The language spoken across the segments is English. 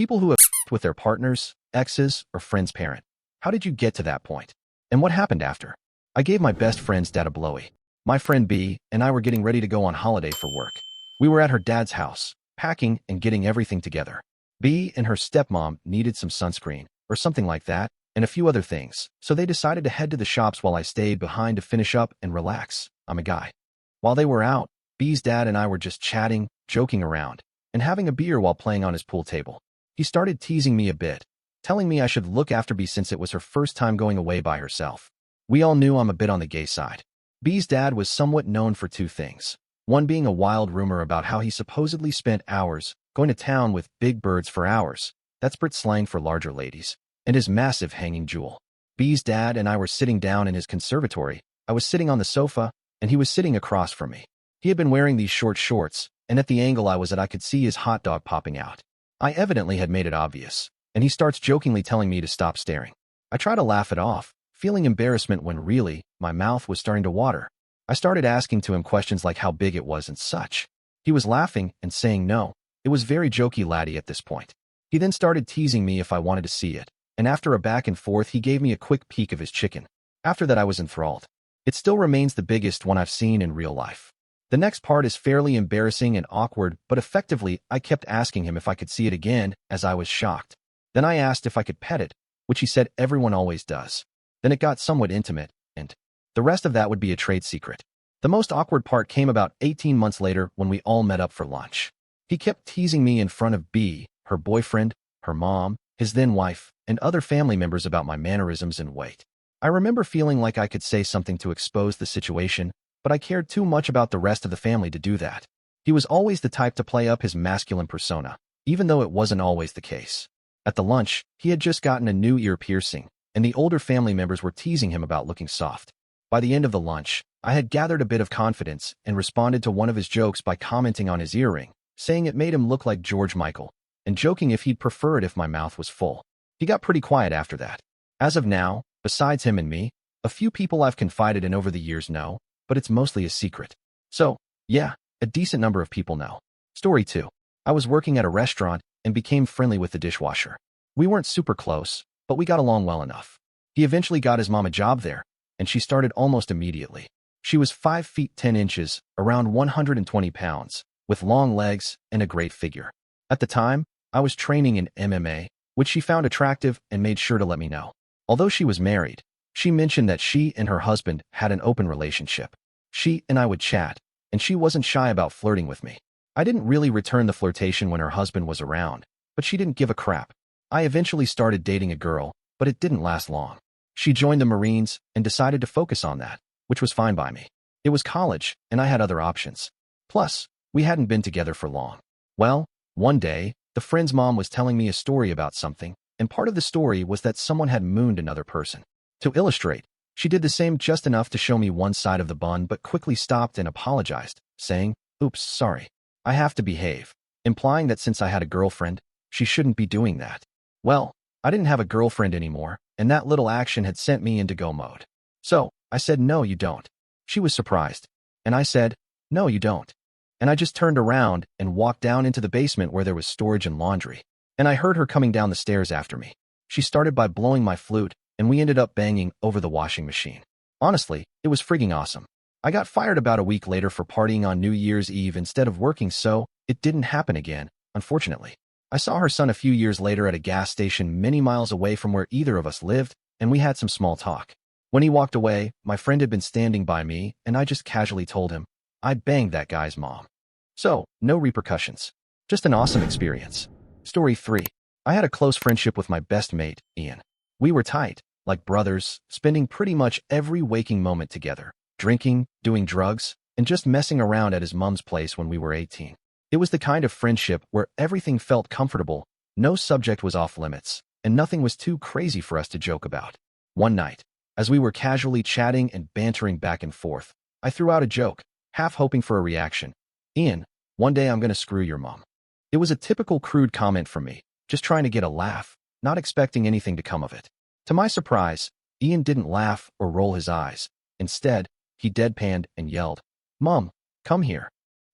People who have with their partners, exes, or friends' parent. How did you get to that point? And what happened after? I gave my best friend's dad a blowy. My friend B and I were getting ready to go on holiday for work. We were at her dad's house, packing and getting everything together. B and her stepmom needed some sunscreen, or something like that, and a few other things, so they decided to head to the shops while I stayed behind to finish up and relax. I'm a guy. While they were out, B's dad and I were just chatting, joking around, and having a beer while playing on his pool table. He started teasing me a bit, telling me I should look after B since it was her first time going away by herself. We all knew I'm a bit on the gay side. B's dad was somewhat known for two things. One being a wild rumor about how he supposedly spent hours going to town with big birds for hours. That's Brit slang for larger ladies. And his massive hanging jewel. B's dad and I were sitting down in his conservatory. I was sitting on the sofa, and he was sitting across from me. He had been wearing these short shorts, and at the angle I was at I could see his hot dog popping out. I evidently had made it obvious, and he starts jokingly telling me to stop staring. I try to laugh it off, feeling embarrassment when really, my mouth was starting to water. I started asking to him questions like how big it was and such. He was laughing and saying no. It was very jokey laddie at this point. He then started teasing me if I wanted to see it, and after a back and forth he gave me a quick peek of his chicken. After that I was enthralled. It still remains the biggest one I've seen in real life. The next part is fairly embarrassing and awkward, but effectively I kept asking him if I could see it again, as I was shocked. Then I asked if I could pet it, which he said everyone always does. Then it got somewhat intimate, and the rest of that would be a trade secret. The most awkward part came about 18 months later when we all met up for lunch. He kept teasing me in front of B, her boyfriend, her mom, his then wife, and other family members about my mannerisms and weight. I remember feeling like I could say something to expose the situation, but I cared too much about the rest of the family to do that. He was always the type to play up his masculine persona, even though it wasn't always the case. At the lunch, he had just gotten a new ear piercing, and the older family members were teasing him about looking soft. By the end of the lunch, I had gathered a bit of confidence and responded to one of his jokes by commenting on his earring, saying it made him look like George Michael, and joking if he'd prefer it if my mouth was full. He got pretty quiet after that. As of now, besides him and me, a few people I've confided in over the years know, but it's mostly a secret. So, yeah, a decent number of people know. Story 2. I was working at a restaurant and became friendly with the dishwasher. We weren't super close, but we got along well enough. He eventually got his mom a job there, and she started almost immediately. She was 5 feet 10 inches, around 120 pounds, with long legs and a great figure. At the time, I was training in MMA, which she found attractive and made sure to let me know. Although she was married, she mentioned that she and her husband had an open relationship. She and I would chat, and she wasn't shy about flirting with me. I didn't really return the flirtation when her husband was around, but she didn't give a crap. I eventually started dating a girl, but it didn't last long. She joined the Marines and decided to focus on that, which was fine by me. It was college, and I had other options. Plus, we hadn't been together for long. Well, one day, the friend's mom was telling me a story about something, and part of the story was that someone had mooned another person. To illustrate, she did the same just enough to show me one side of the bun but quickly stopped and apologized, saying, "Oops, sorry. I have to behave," implying that since I had a girlfriend, she shouldn't be doing that. Well, I didn't have a girlfriend anymore, and that little action had sent me into go mode. So, I said, "No, you don't." She was surprised, and I said, "No, you don't." And I just turned around and walked down into the basement where there was storage and laundry. And I heard her coming down the stairs after me. She started by blowing my flute, and we ended up banging over the washing machine. Honestly, it was frigging awesome. I got fired about a week later for partying on New Year's Eve instead of working, so it didn't happen again, unfortunately. I saw her son a few years later at a gas station many miles away from where either of us lived, and we had some small talk. When he walked away, my friend had been standing by me, and I just casually told him, I banged that guy's mom. So, no repercussions. Just an awesome experience. Story 3. I had a close friendship with my best mate, Ian. We were tight, like brothers, spending pretty much every waking moment together, drinking, doing drugs, and just messing around at his mom's place when we were 18. It was the kind of friendship where everything felt comfortable, no subject was off limits, and nothing was too crazy for us to joke about. One night, as we were casually chatting and bantering back and forth, I threw out a joke, half hoping for a reaction. Ian, one day I'm gonna screw your mom. It was a typical crude comment from me, just trying to get a laugh, not expecting anything to come of it. To my surprise, Ian didn't laugh or roll his eyes. Instead, he deadpanned and yelled, "Mom, come here."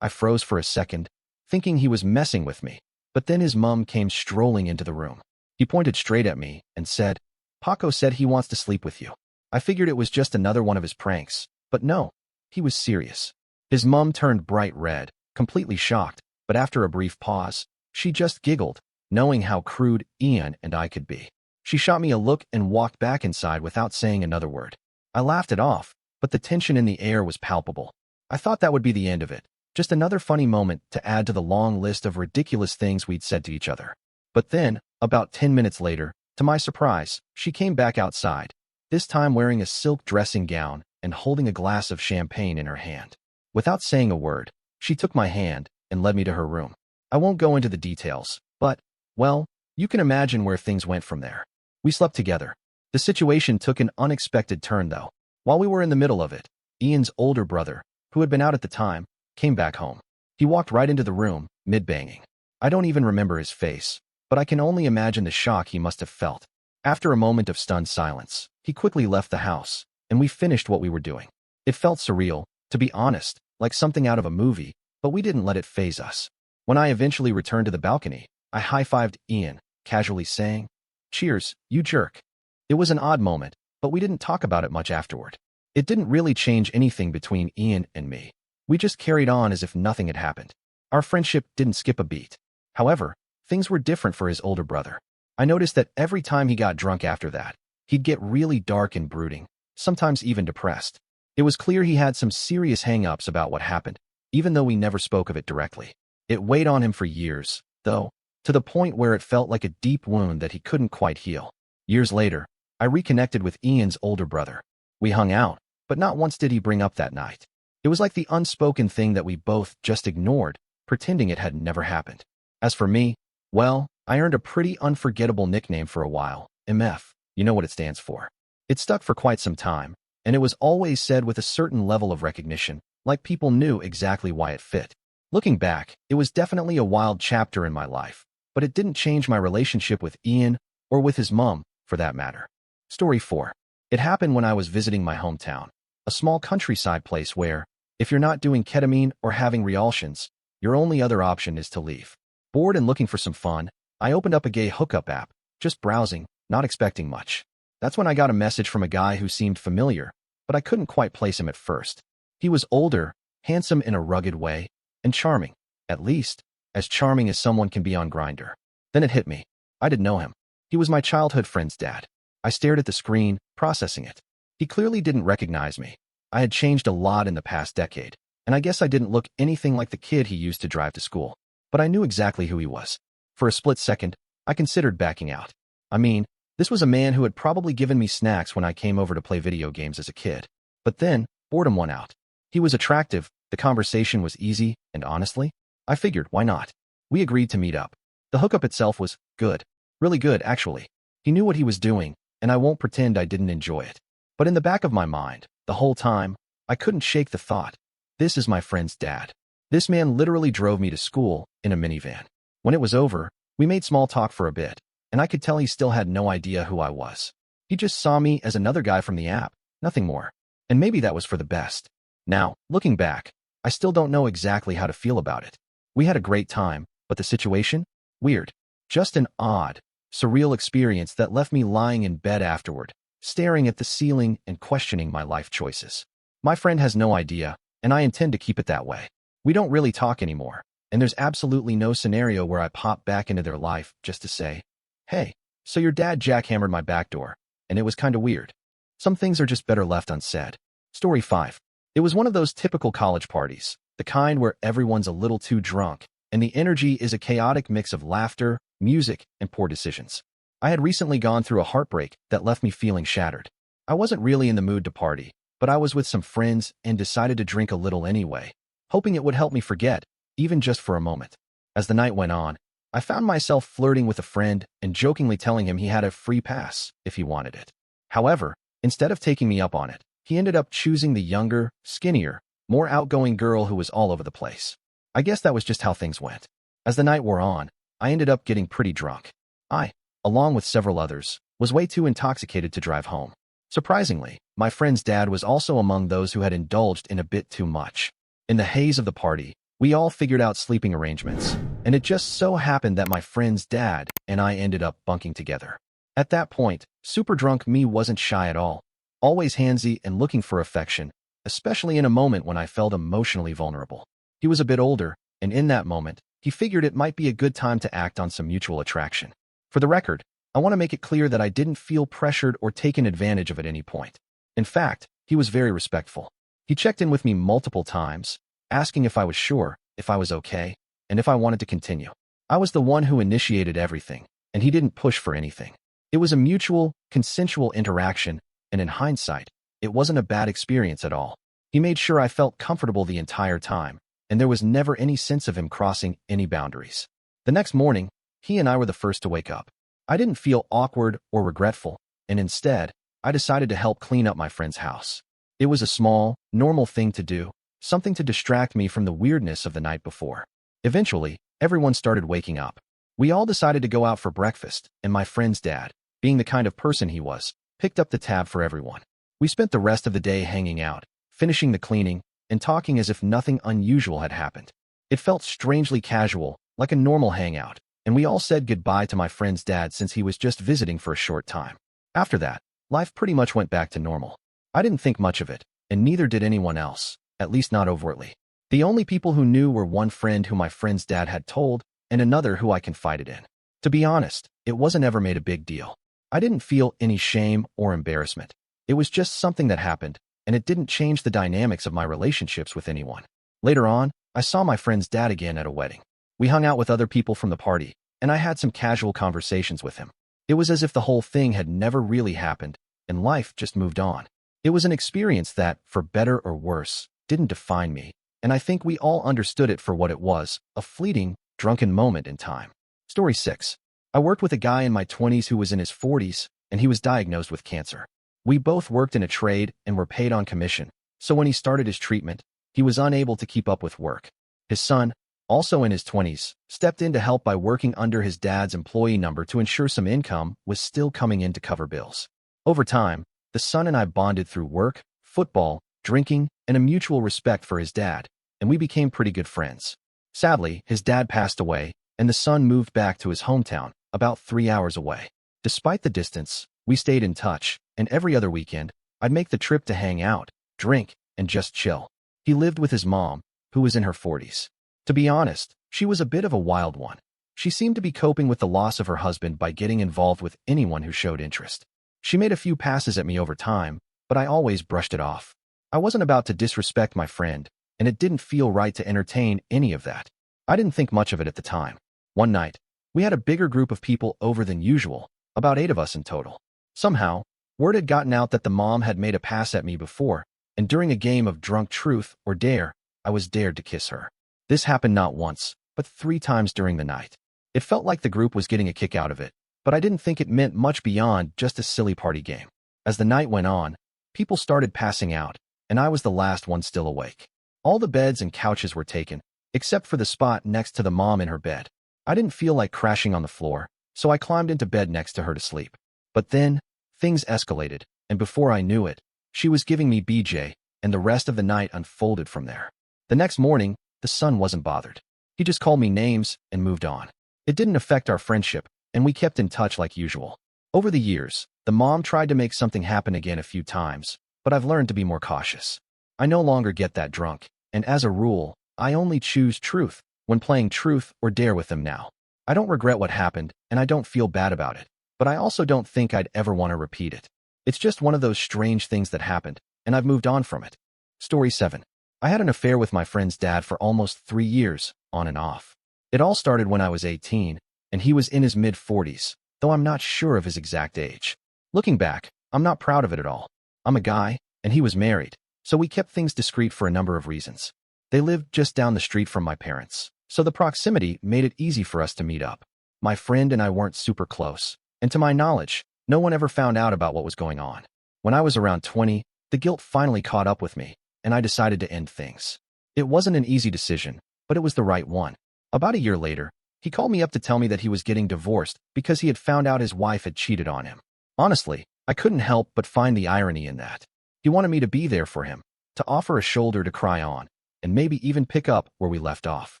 I froze for a second, thinking he was messing with me. But then his mom came strolling into the room. He pointed straight at me and said, "Paco said he wants to sleep with you." I figured it was just another one of his pranks, but no, he was serious. His mom turned bright red, completely shocked, but after a brief pause, she just giggled, knowing how crude Ian and I could be. She shot me a look and walked back inside without saying another word. I laughed it off, but the tension in the air was palpable. I thought that would be the end of it, just another funny moment to add to the long list of ridiculous things we'd said to each other. But then, about 10 minutes later, to my surprise, she came back outside, this time wearing a silk dressing gown and holding a glass of champagne in her hand. Without saying a word, she took my hand and led me to her room. I won't go into the details, but, well, you can imagine where things went from there. We slept together. The situation took an unexpected turn, though. While we were in the middle of it, Ian's older brother, who had been out at the time, came back home. He walked right into the room, mid-banging. I don't even remember his face, but I can only imagine the shock he must have felt. After a moment of stunned silence, he quickly left the house, and we finished what we were doing. It felt surreal, to be honest, like something out of a movie, but we didn't let it faze us. When I eventually returned to the balcony, I high-fived Ian, casually saying, "Cheers, you jerk." It was an odd moment, but we didn't talk about it much afterward. It didn't really change anything between Ian and me. We just carried on as if nothing had happened. Our friendship didn't skip a beat. However, things were different for his older brother. I noticed that every time he got drunk after that, he'd get really dark and brooding, sometimes even depressed. It was clear he had some serious hang-ups about what happened, even though we never spoke of it directly. It weighed on him for years, though, to the point where it felt like a deep wound that he couldn't quite heal. Years later, I reconnected with Ian's older brother. We hung out, but not once did he bring up that night. It was like the unspoken thing that we both just ignored, pretending it had never happened. As for me, well, I earned a pretty unforgettable nickname for a while, MF. You know what it stands for. It stuck for quite some time, and it was always said with a certain level of recognition, like people knew exactly why it fit. Looking back, it was definitely a wild chapter in my life, but it didn't change my relationship with Ian, or with his mom, for that matter. Story 4. It happened when I was visiting my hometown, a small countryside place where, if you're not doing ketamine or having reoltions, your only other option is to leave. Bored and looking for some fun, I opened up a gay hookup app, just browsing, not expecting much. That's when I got a message from a guy who seemed familiar, but I couldn't quite place him at first. He was older, handsome in a rugged way, and charming, at least, as charming as someone can be on Grindr. Then it hit me. I didn't know him. He was my childhood friend's dad. I stared at the screen, processing it. He clearly didn't recognize me. I had changed a lot in the past decade, and I guess I didn't look anything like the kid he used to drive to school. But I knew exactly who he was. For a split second, I considered backing out. I mean, this was a man who had probably given me snacks when I came over to play video games as a kid. But then, boredom won out. He was attractive, the conversation was easy, and honestly, I figured, why not? We agreed to meet up. The hookup itself was good. Really good, actually. He knew what he was doing, and I won't pretend I didn't enjoy it. But in the back of my mind, the whole time, I couldn't shake the thought. This is my friend's dad. This man literally drove me to school in a minivan. When it was over, we made small talk for a bit, and I could tell he still had no idea who I was. He just saw me as another guy from the app, nothing more. And maybe that was for the best. Now, looking back, I still don't know exactly how to feel about it. We had a great time, but the situation? Weird. Just an odd, surreal experience that left me lying in bed afterward, staring at the ceiling and questioning my life choices. My friend has no idea, and I intend to keep it that way. We don't really talk anymore, and there's absolutely no scenario where I pop back into their life just to say, "Hey, so your dad jackhammered my back door, and it was kinda weird." Some things are just better left unsaid. Story 5. It was one of those typical college parties, the kind where everyone's a little too drunk, and the energy is a chaotic mix of laughter, music, and poor decisions. I had recently gone through a heartbreak that left me feeling shattered. I wasn't really in the mood to party, but I was with some friends and decided to drink a little anyway, hoping it would help me forget, even just for a moment. As the night went on, I found myself flirting with a friend and jokingly telling him he had a free pass if he wanted it. However, instead of taking me up on it, he ended up choosing the younger, skinnier, more outgoing girl who was all over the place. I guess that was just how things went. As the night wore on, I ended up getting pretty drunk. I, along with several others, was way too intoxicated to drive home. Surprisingly, my friend's dad was also among those who had indulged in a bit too much. In the haze of the party, We all figured out sleeping arrangements, and it just so happened that my friend's dad and I ended up bunking together. At that point, super drunk me wasn't shy at all, always handsy and looking for affection, especially in a moment when I felt emotionally vulnerable. He was a bit older, and in that moment, he figured it might be a good time to act on some mutual attraction. For the record, I want to make it clear that I didn't feel pressured or taken advantage of at any point. In fact, he was very respectful. He checked in with me multiple times, asking if I was sure, if I was okay, and if I wanted to continue. I was the one who initiated everything, and he didn't push for anything. It was a mutual, consensual interaction, and in hindsight, it wasn't a bad experience at all. He made sure I felt comfortable the entire time, and there was never any sense of him crossing any boundaries. The next morning, he and I were the first to wake up. I didn't feel awkward or regretful, and instead, I decided to help clean up my friend's house. It was a small, normal thing to do, something to distract me from the weirdness of the night before. Eventually, everyone started waking up. We all decided to go out for breakfast, and my friend's dad, being the kind of person he was, picked up the tab for everyone. We spent the rest of the day hanging out, finishing the cleaning, and talking as if nothing unusual had happened. It felt strangely casual, like a normal hangout, and we all said goodbye to my friend's dad since he was just visiting for a short time. After that, life pretty much went back to normal. I didn't think much of it, and neither did anyone else, at least not overtly. The only people who knew were one friend who my friend's dad had told, and another who I confided in. To be honest, it wasn't ever made a big deal. I didn't feel any shame or embarrassment. It was just something that happened, and it didn't change the dynamics of my relationships with anyone. Later on, I saw my friend's dad again at a wedding. We hung out with other people from the party, and I had some casual conversations with him. It was as if the whole thing had never really happened, and life just moved on. It was an experience that, for better or worse, didn't define me, and I think we all understood it for what it was, a fleeting, drunken moment in time. Story 6. I worked with a guy in my 20s who was in his 40s, and he was diagnosed with cancer. We both worked in a trade and were paid on commission, so when he started his treatment, he was unable to keep up with work. His son, also in his 20s, stepped in to help by working under his dad's employee number to ensure some income was still coming in to cover bills. Over time, the son and I bonded through work, football, drinking, and a mutual respect for his dad, and we became pretty good friends. Sadly, his dad passed away, and the son moved back to his hometown, about 3 hours away. Despite the distance, we stayed in touch, and every other weekend, I'd make the trip to hang out, drink, and just chill. He lived with his mom, who was in her 40s. To be honest, she was a bit of a wild one. She seemed to be coping with the loss of her husband by getting involved with anyone who showed interest. She made a few passes at me over time, but I always brushed it off. I wasn't about to disrespect my friend, and it didn't feel right to entertain any of that. I didn't think much of it at the time. One night, we had a bigger group of people over than usual, about 8 of us in total. Somehow, word had gotten out that the mom had made a pass at me before, and during a game of drunk truth or dare, I was dared to kiss her. This happened not once, but 3 times during the night. It felt like the group was getting a kick out of it, but I didn't think it meant much beyond just a silly party game. As the night went on, people started passing out, and I was the last one still awake. All the beds and couches were taken, except for the spot next to the mom in her bed. I didn't feel like crashing on the floor, so I climbed into bed next to her to sleep. But then, things escalated, and before I knew it, she was giving me BJ, and the rest of the night unfolded from there. The next morning, the son wasn't bothered. He just called me names and moved on. It didn't affect our friendship, and we kept in touch like usual. Over the years, the mom tried to make something happen again a few times, but I've learned to be more cautious. I no longer get that drunk, and as a rule, I only choose truth when playing truth or dare with them now. I don't regret what happened, and I don't feel bad about it, but I also don't think I'd ever want to repeat it. It's just one of those strange things that happened, and I've moved on from it. Story 7. I had an affair with my friend's dad for almost 3 years, on and off. It all started when I was 18, and he was in his mid-40s, though I'm not sure of his exact age. Looking back, I'm not proud of it at all. I'm a guy, and he was married, so we kept things discreet for a number of reasons. They lived just down the street from my parents, so the proximity made it easy for us to meet up. My friend and I weren't super close, and to my knowledge, no one ever found out about what was going on. When I was around 20, the guilt finally caught up with me, and I decided to end things. It wasn't an easy decision, but it was the right one. About a year later, he called me up to tell me that he was getting divorced because he had found out his wife had cheated on him. Honestly, I couldn't help but find the irony in that. He wanted me to be there for him, to offer a shoulder to cry on, and maybe even pick up where we left off.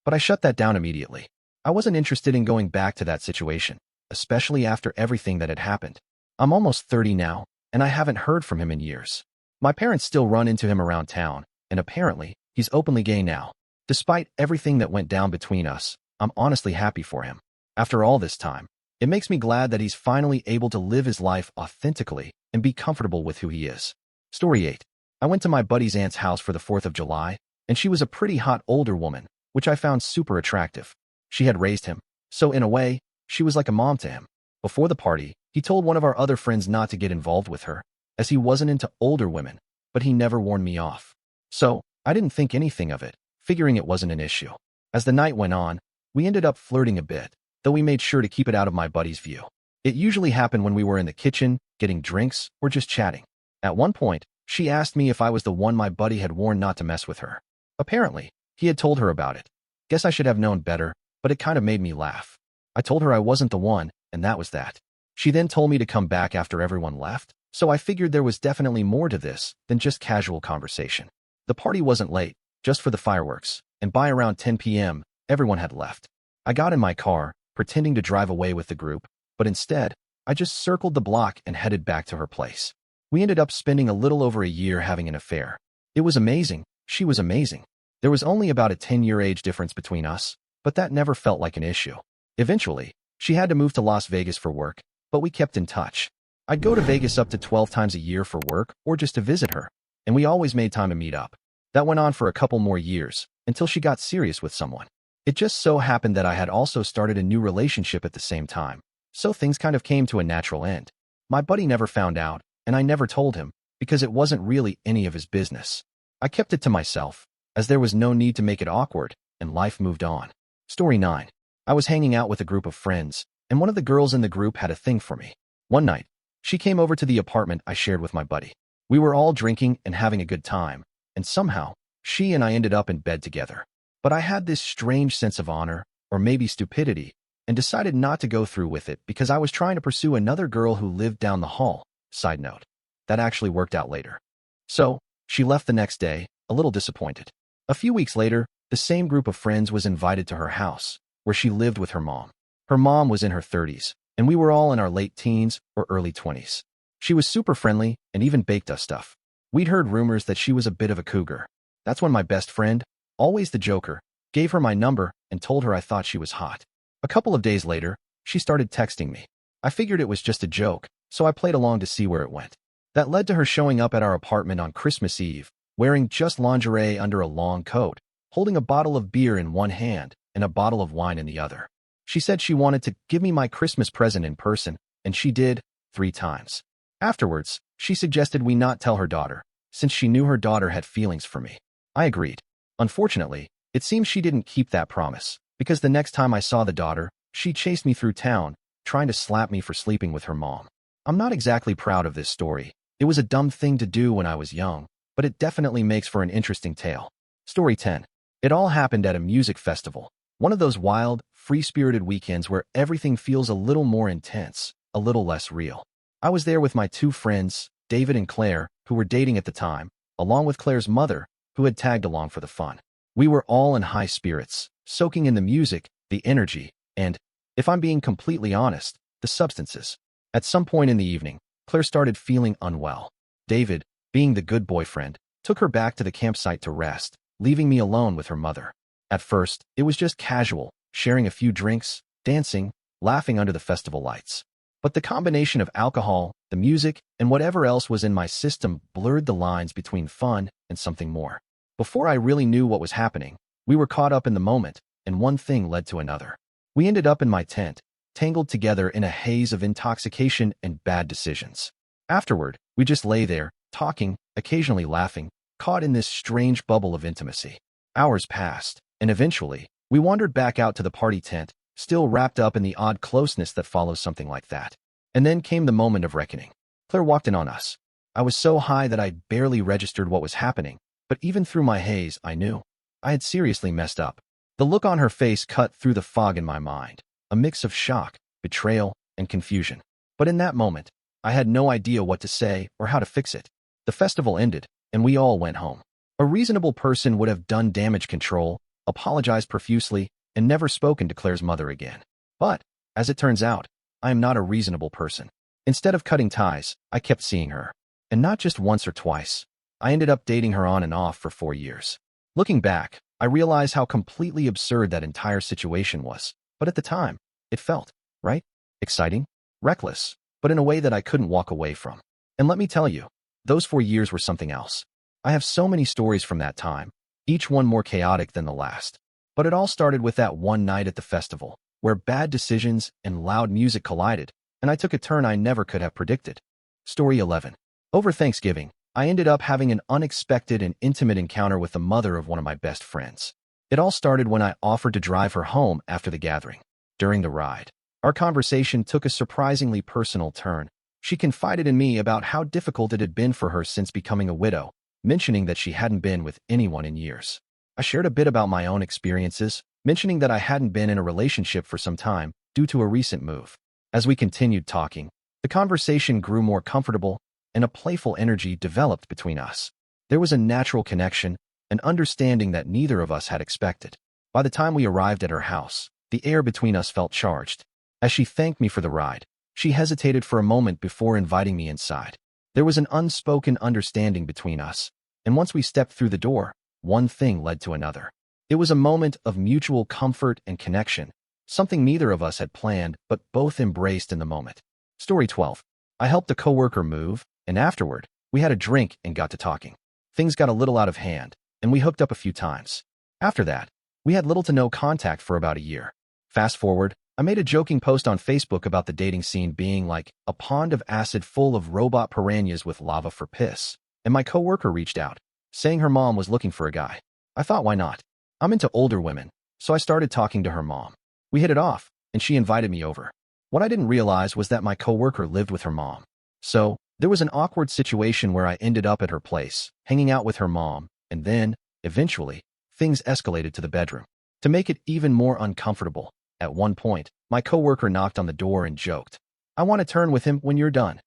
But I shut that down immediately. I wasn't interested in going back to that situation, especially after everything that had happened. I'm almost 30 now, and I haven't heard from him in years. My parents still run into him around town, and apparently, he's openly gay now. Despite everything that went down between us, I'm honestly happy for him. After all this time, it makes me glad that he's finally able to live his life authentically and be comfortable with who he is. Story 8. I went to my buddy's aunt's house for the 4th of July, and she was a pretty hot older woman, which I found super attractive. She had raised him, so in a way, she was like a mom to him. Before the party, he told one of our other friends not to get involved with her, as he wasn't into older women, but he never warned me off. So, I didn't think anything of it, figuring it wasn't an issue. As the night went on, we ended up flirting a bit, though we made sure to keep it out of my buddy's view. It usually happened when we were in the kitchen, getting drinks, or just chatting. At one point, she asked me if I was the one my buddy had warned not to mess with her. Apparently, he had told her about it. Guess I should have known better, but it kind of made me laugh. I told her I wasn't the one, and that was that. She then told me to come back after everyone left, so I figured there was definitely more to this than just casual conversation. The party wasn't late, just for the fireworks, and by around 10 p.m., everyone had left. I got in my car, pretending to drive away with the group, but instead, I just circled the block and headed back to her place. We ended up spending a little over a year having an affair. It was amazing, she was amazing. There was only about a 10-year age difference between us, but that never felt like an issue. Eventually, she had to move to Las Vegas for work, but we kept in touch. I'd go to Vegas up to 12 times a year for work or just to visit her, and we always made time to meet up. That went on for a couple more years, until she got serious with someone. It just so happened that I had also started a new relationship at the same time, so things kind of came to a natural end. My buddy never found out, and I never told him, because it wasn't really any of his business. I kept it to myself, as there was no need to make it awkward, and life moved on. Story 9. I was hanging out with a group of friends, and one of the girls in the group had a thing for me. One night, she came over to the apartment I shared with my buddy. We were all drinking and having a good time, and somehow, she and I ended up in bed together. But I had this strange sense of honor, or maybe stupidity, and decided not to go through with it because I was trying to pursue another girl who lived down the hall. Side note. That actually worked out later. So, she left the next day, a little disappointed. A few weeks later, the same group of friends was invited to her house, where she lived with her mom. Her mom was in her 30s, and we were all in our late teens or early 20s. She was super friendly and even baked us stuff. We'd heard rumors that she was a bit of a cougar. That's when my best friend, always the joker, gave her my number and told her I thought she was hot. A couple of days later, she started texting me. I figured it was just a joke, so I played along to see where it went. That led to her showing up at our apartment on Christmas Eve, wearing just lingerie under a long coat, holding a bottle of beer in one hand and a bottle of wine in the other. She said she wanted to give me my Christmas present in person, and she did, 3 times. Afterwards, she suggested we not tell her daughter, since she knew her daughter had feelings for me. I agreed. Unfortunately, it seems she didn't keep that promise, because the next time I saw the daughter, she chased me through town, trying to slap me for sleeping with her mom. I'm not exactly proud of this story. It was a dumb thing to do when I was young, but it definitely makes for an interesting tale. Story 10. It all happened at a music festival, one of those wild, free-spirited weekends where everything feels a little more intense, a little less real. I was there with my 2 friends, David and Claire, who were dating at the time, along with Claire's mother, who had tagged along for the fun. We were all in high spirits, soaking in the music, the energy, and, if I'm being completely honest, the substances. At some point in the evening, Claire started feeling unwell. David, being the good boyfriend, took her back to the campsite to rest, leaving me alone with her mother. At first, it was just casual, sharing a few drinks, dancing, laughing under the festival lights. But the combination of alcohol, the music, and whatever else was in my system blurred the lines between fun and something more. Before I really knew what was happening, we were caught up in the moment, and one thing led to another. We ended up in my tent, tangled together in a haze of intoxication and bad decisions. Afterward, we just lay there, talking, occasionally laughing, caught in this strange bubble of intimacy. Hours passed, and eventually, we wandered back out to the party tent, still wrapped up in the odd closeness that follows something like that. And then came the moment of reckoning. Claire walked in on us. I was so high that I barely registered what was happening, but even through my haze, I knew. I had seriously messed up. The look on her face cut through the fog in my mind, a mix of shock, betrayal, and confusion. But in that moment, I had no idea what to say or how to fix it. The festival ended, and we all went home. A reasonable person would have done damage control, apologized profusely, and never spoken to Claire's mother again. But, as it turns out, I am not a reasonable person. Instead of cutting ties, I kept seeing her. And not just once or twice. I ended up dating her on and off for 4 years. Looking back, I realize how completely absurd that entire situation was. But at the time, it felt, right? Exciting? Reckless, but in a way that I couldn't walk away from. And let me tell you, those 4 years were something else. I have so many stories from that time, each one more chaotic than the last. But it all started with that one night at the festival, where bad decisions and loud music collided, and I took a turn I never could have predicted. Story 11. Over Thanksgiving, I ended up having an unexpected and intimate encounter with the mother of one of my best friends. It all started when I offered to drive her home after the gathering. During the ride, our conversation took a surprisingly personal turn. She confided in me about how difficult it had been for her since becoming a widow, mentioning that she hadn't been with anyone in years. I shared a bit about my own experiences, mentioning that I hadn't been in a relationship for some time due to a recent move. As we continued talking, the conversation grew more comfortable, and a playful energy developed between us. There was a natural connection, an understanding that neither of us had expected. By the time we arrived at her house, the air between us felt charged. As she thanked me for the ride, she hesitated for a moment before inviting me inside. There was an unspoken understanding between us, and once we stepped through the door, one thing led to another. It was a moment of mutual comfort and connection, something neither of us had planned but both embraced in the moment. Story 12. I helped a coworker move, and afterward, we had a drink and got to talking. Things got a little out of hand, and we hooked up a few times. After that, we had little to no contact for about a year. Fast forward, I made a joking post on Facebook about the dating scene being like a pond of acid full of robot piranhas with lava for piss, and my coworker reached out, saying her mom was looking for a guy. I thought, why not? I'm into older women, so I started talking to her mom. We hit it off, and she invited me over. What I didn't realize was that my coworker lived with her mom. So, there was an awkward situation where I ended up at her place, hanging out with her mom, and then, eventually, things escalated to the bedroom. To make it even more uncomfortable, at one point, my coworker knocked on the door and joked, "I want to turn with him when you're done."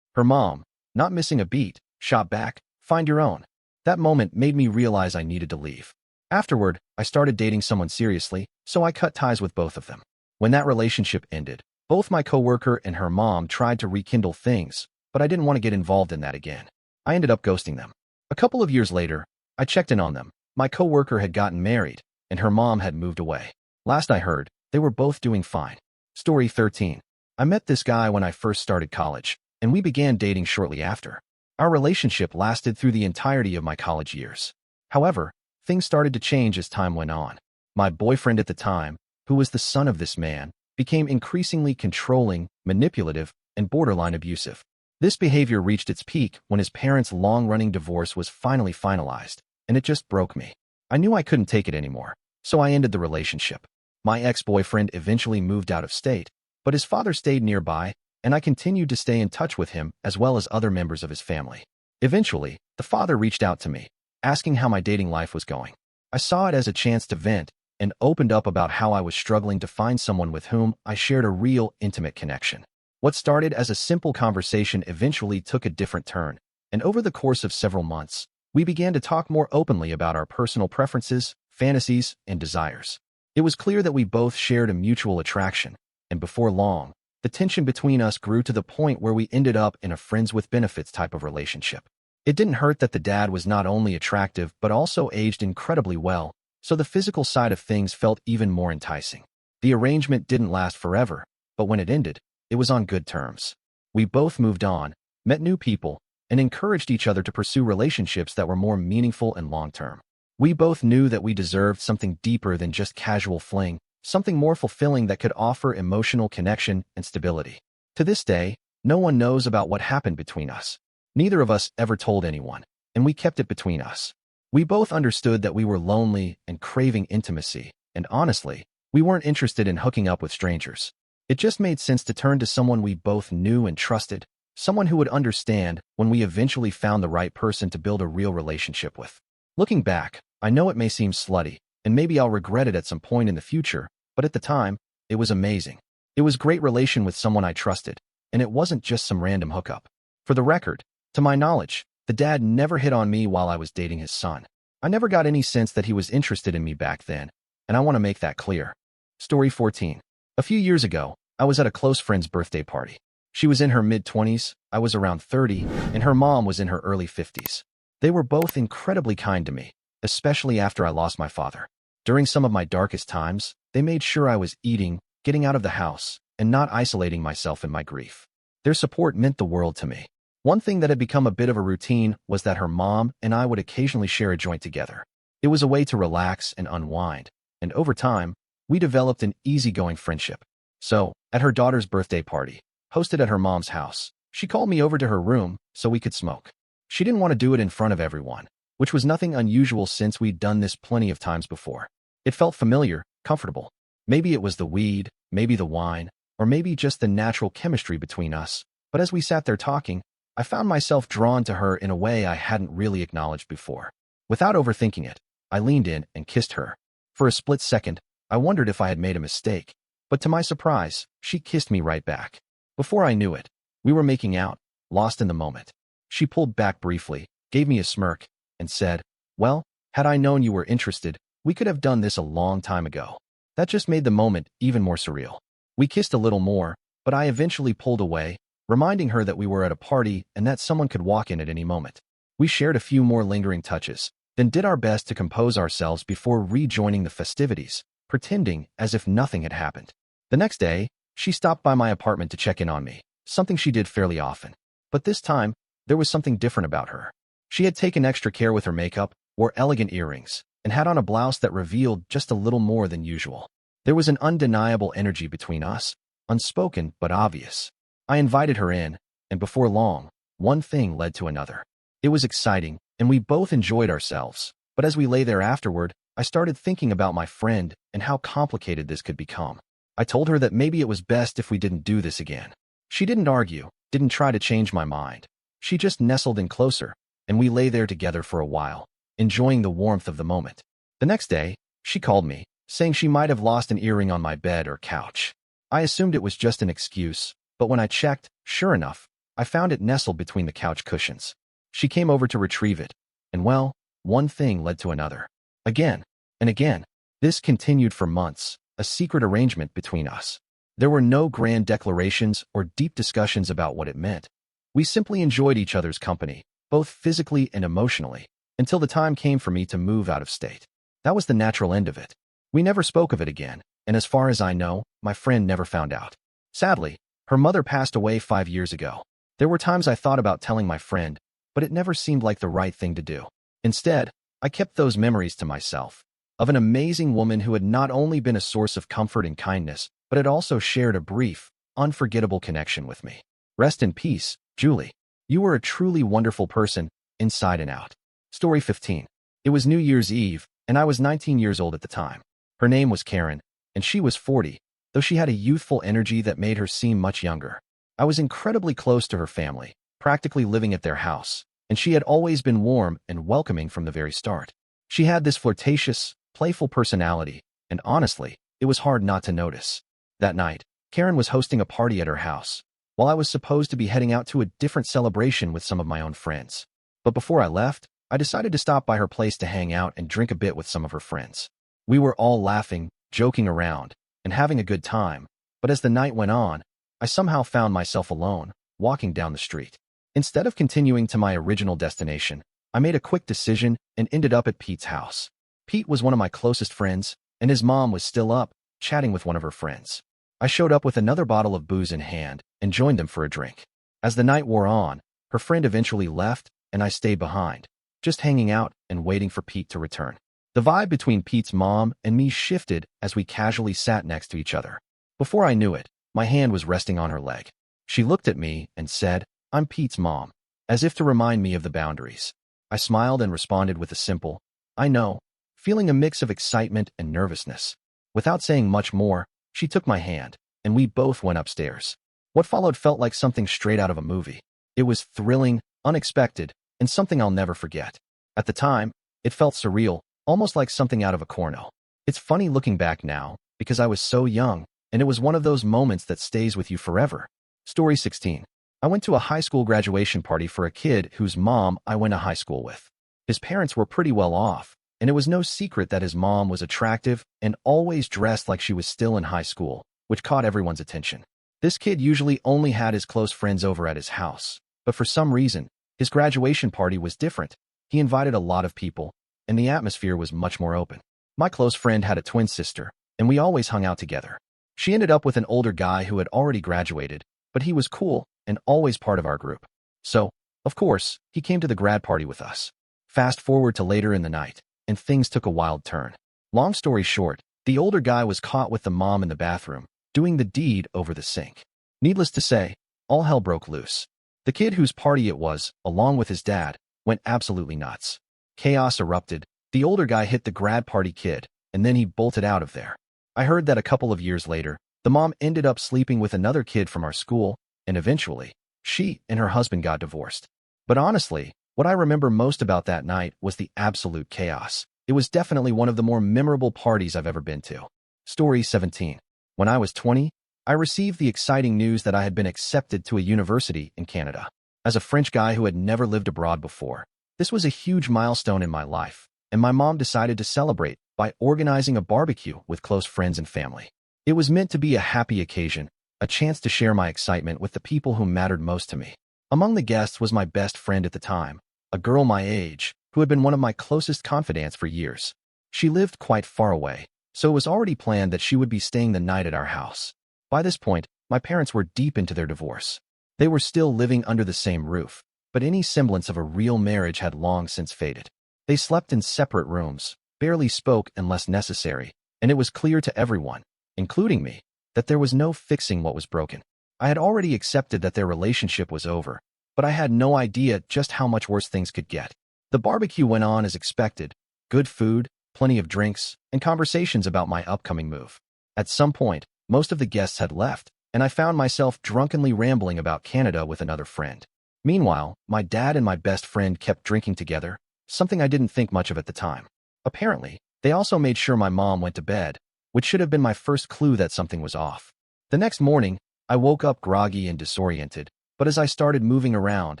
Her mom, not missing a beat, shot back, "Find your own." That moment made me realize I needed to leave. Afterward, I started dating someone seriously, so I cut ties with both of them. When that relationship ended, both my coworker and her mom tried to rekindle things, but I didn't want to get involved in that again. I ended up ghosting them. A couple of years later, I checked in on them. My coworker had gotten married, and her mom had moved away. Last I heard, they were both doing fine. Story 13. I met this guy when I first started college, and we began dating shortly after. Our relationship lasted through the entirety of my college years. However, things started to change as time went on. My boyfriend at the time, who was the son of this man, became increasingly controlling, manipulative, and borderline abusive. This behavior reached its peak when his parents' long-running divorce was finally finalized, and it just broke me. I knew I couldn't take it anymore, so I ended the relationship. My ex-boyfriend eventually moved out of state, but his father stayed nearby, and I continued to stay in touch with him as well as other members of his family. Eventually, the father reached out to me, asking how my dating life was going. I saw it as a chance to vent and opened up about how I was struggling to find someone with whom I shared a real, intimate connection. What started as a simple conversation eventually took a different turn, and over the course of several months, we began to talk more openly about our personal preferences, fantasies, and desires. It was clear that we both shared a mutual attraction, and before long, the tension between us grew to the point where we ended up in a friends with benefits type of relationship. It didn't hurt that the dad was not only attractive but also aged incredibly well, so the physical side of things felt even more enticing. The arrangement didn't last forever, but when it ended, it was on good terms. We both moved on, met new people, and encouraged each other to pursue relationships that were more meaningful and long-term. We both knew that we deserved something deeper than just casual fling, something more fulfilling that could offer emotional connection and stability. To this day, no one knows about what happened between us. Neither of us ever told anyone, and we kept it between us. We both understood that we were lonely and craving intimacy, and honestly, we weren't interested in hooking up with strangers. It just made sense to turn to someone we both knew and trusted, someone who would understand when we eventually found the right person to build a real relationship with. Looking back, I know it may seem slutty, and maybe I'll regret it at some point in the future, but at the time, it was amazing. It was a great relation with someone I trusted, and it wasn't just some random hookup. For the record, to my knowledge, the dad never hit on me while I was dating his son. I never got any sense that he was interested in me back then, and I want to make that clear. Story 14. A few years ago, I was at a close friend's birthday party. She was in her mid-20s, I was around 30, and her mom was in her early 50s. They were both incredibly kind to me, especially after I lost my father. During some of my darkest times, they made sure I was eating, getting out of the house, and not isolating myself in my grief. Their support meant the world to me. One thing that had become a bit of a routine was that her mom and I would occasionally share a joint together. It was a way to relax and unwind, and over time, we developed an easygoing friendship. So, at her daughter's birthday party, hosted at her mom's house, she called me over to her room so we could smoke. She didn't want to do it in front of everyone, which was nothing unusual since we'd done this plenty of times before. It felt familiar, comfortable. Maybe it was the weed, maybe the wine, or maybe just the natural chemistry between us. But as we sat there talking, I found myself drawn to her in a way I hadn't really acknowledged before. Without overthinking it, I leaned in and kissed her. For a split second, I wondered if I had made a mistake. But to my surprise, she kissed me right back. Before I knew it, we were making out, lost in the moment. She pulled back briefly, gave me a smirk, and said, "Well, had I known you were interested, we could have done this a long time ago." That just made the moment even more surreal. We kissed a little more, but I eventually pulled away, reminding her that we were at a party and that someone could walk in at any moment. We shared a few more lingering touches, then did our best to compose ourselves before rejoining the festivities, pretending as if nothing had happened. The next day, she stopped by my apartment to check in on me, something she did fairly often. But this time, there was something different about her. She had taken extra care with her makeup, wore elegant earrings, and had on a blouse that revealed just a little more than usual. There was an undeniable energy between us, unspoken but obvious. I invited her in, and before long, one thing led to another. It was exciting, and we both enjoyed ourselves. But as we lay there afterward, I started thinking about my friend and how complicated this could become. I told her that maybe it was best if we didn't do this again. She didn't argue, didn't try to change my mind. She just nestled in closer, and we lay there together for a while, enjoying the warmth of the moment. The next day, she called me, saying she might have lost an earring on my bed or couch. I assumed it was just an excuse, but when I checked, sure enough, I found it nestled between the couch cushions. She came over to retrieve it, and well, one thing led to another. Again, and again. This continued for months, a secret arrangement between us. There were no grand declarations or deep discussions about what it meant. We simply enjoyed each other's company, both physically and emotionally, until the time came for me to move out of state. That was the natural end of it. We never spoke of it again, and as far as I know, my friend never found out. Sadly, her mother passed away 5 years ago. There were times I thought about telling my friend, but it never seemed like the right thing to do. Instead, I kept those memories to myself, of an amazing woman who had not only been a source of comfort and kindness, but had also shared a brief, unforgettable connection with me. Rest in peace, Julie. You were a truly wonderful person, inside and out. Story 15. It was New Year's Eve, and I was 19 years old at the time. Her name was Karen, and she was 40, though she had a youthful energy that made her seem much younger. I was incredibly close to her family, practically living at their house, and she had always been warm and welcoming from the very start. She had this flirtatious, playful personality, and honestly, it was hard not to notice. That night, Karen was hosting a party at her house, while I was supposed to be heading out to a different celebration with some of my own friends. But before I left, I decided to stop by her place to hang out and drink a bit with some of her friends. We were all laughing, joking around, and having a good time, but as the night went on, I somehow found myself alone, walking down the street. Instead of continuing to my original destination, I made a quick decision and ended up at Pete's house. Pete was one of my closest friends, and his mom was still up, chatting with one of her friends. I showed up with another bottle of booze in hand and joined them for a drink. As the night wore on, her friend eventually left, and I stayed behind, just hanging out and waiting for Pete to return. The vibe between Pete's mom and me shifted as we casually sat next to each other. Before I knew it, my hand was resting on her leg. She looked at me and said, "I'm Pete's mom," as if to remind me of the boundaries. I smiled and responded with a simple, "I know," feeling a mix of excitement and nervousness. Without saying much more, she took my hand, and we both went upstairs. What followed felt like something straight out of a movie. It was thrilling, unexpected, and something I'll never forget. At the time, it felt surreal, almost like something out of a porno. It's funny looking back now, because I was so young, and it was one of those moments that stays with you forever. Story 16. I went to a high school graduation party for a kid whose mom I went to high school with. His parents were pretty well off, and it was no secret that his mom was attractive and always dressed like she was still in high school, which caught everyone's attention. This kid usually only had his close friends over at his house, but for some reason, his graduation party was different. He invited a lot of people, and the atmosphere was much more open. My close friend had a twin sister, and we always hung out together. She ended up with an older guy who had already graduated, but he was cool and always part of our group. So, of course, he came to the grad party with us. Fast forward to later in the night, and things took a wild turn. Long story short, the older guy was caught with the mom in the bathroom, doing the deed over the sink. Needless to say, all hell broke loose. The kid whose party it was, along with his dad, went absolutely nuts. Chaos erupted. The older guy hit the grad party kid, and then he bolted out of there. I heard that a couple of years later, the mom ended up sleeping with another kid from our school, and eventually, she and her husband got divorced. But honestly, what I remember most about that night was the absolute chaos. It was definitely one of the more memorable parties I've ever been to. Story 17. When I was 20, I received the exciting news that I had been accepted to a university in Canada. As a French guy who had never lived abroad before, this was a huge milestone in my life, and my mom decided to celebrate by organizing a barbecue with close friends and family. It was meant to be a happy occasion, a chance to share my excitement with the people who mattered most to me. Among the guests was my best friend at the time, a girl my age, who had been one of my closest confidants for years. She lived quite far away, so it was already planned that she would be staying the night at our house. By this point, my parents were deep into their divorce. They were still living under the same roof, but any semblance of a real marriage had long since faded. They slept in separate rooms, barely spoke unless necessary, and it was clear to everyone, including me, that there was no fixing what was broken. I had already accepted that their relationship was over, but I had no idea just how much worse things could get. The barbecue went on as expected. Good food, plenty of drinks, and conversations about my upcoming move. At some point, most of the guests had left, and I found myself drunkenly rambling about Canada with another friend. Meanwhile, my dad and my best friend kept drinking together, something I didn't think much of at the time. Apparently, they also made sure my mom went to bed, which should have been my first clue that something was off. The next morning, I woke up groggy and disoriented, but as I started moving around,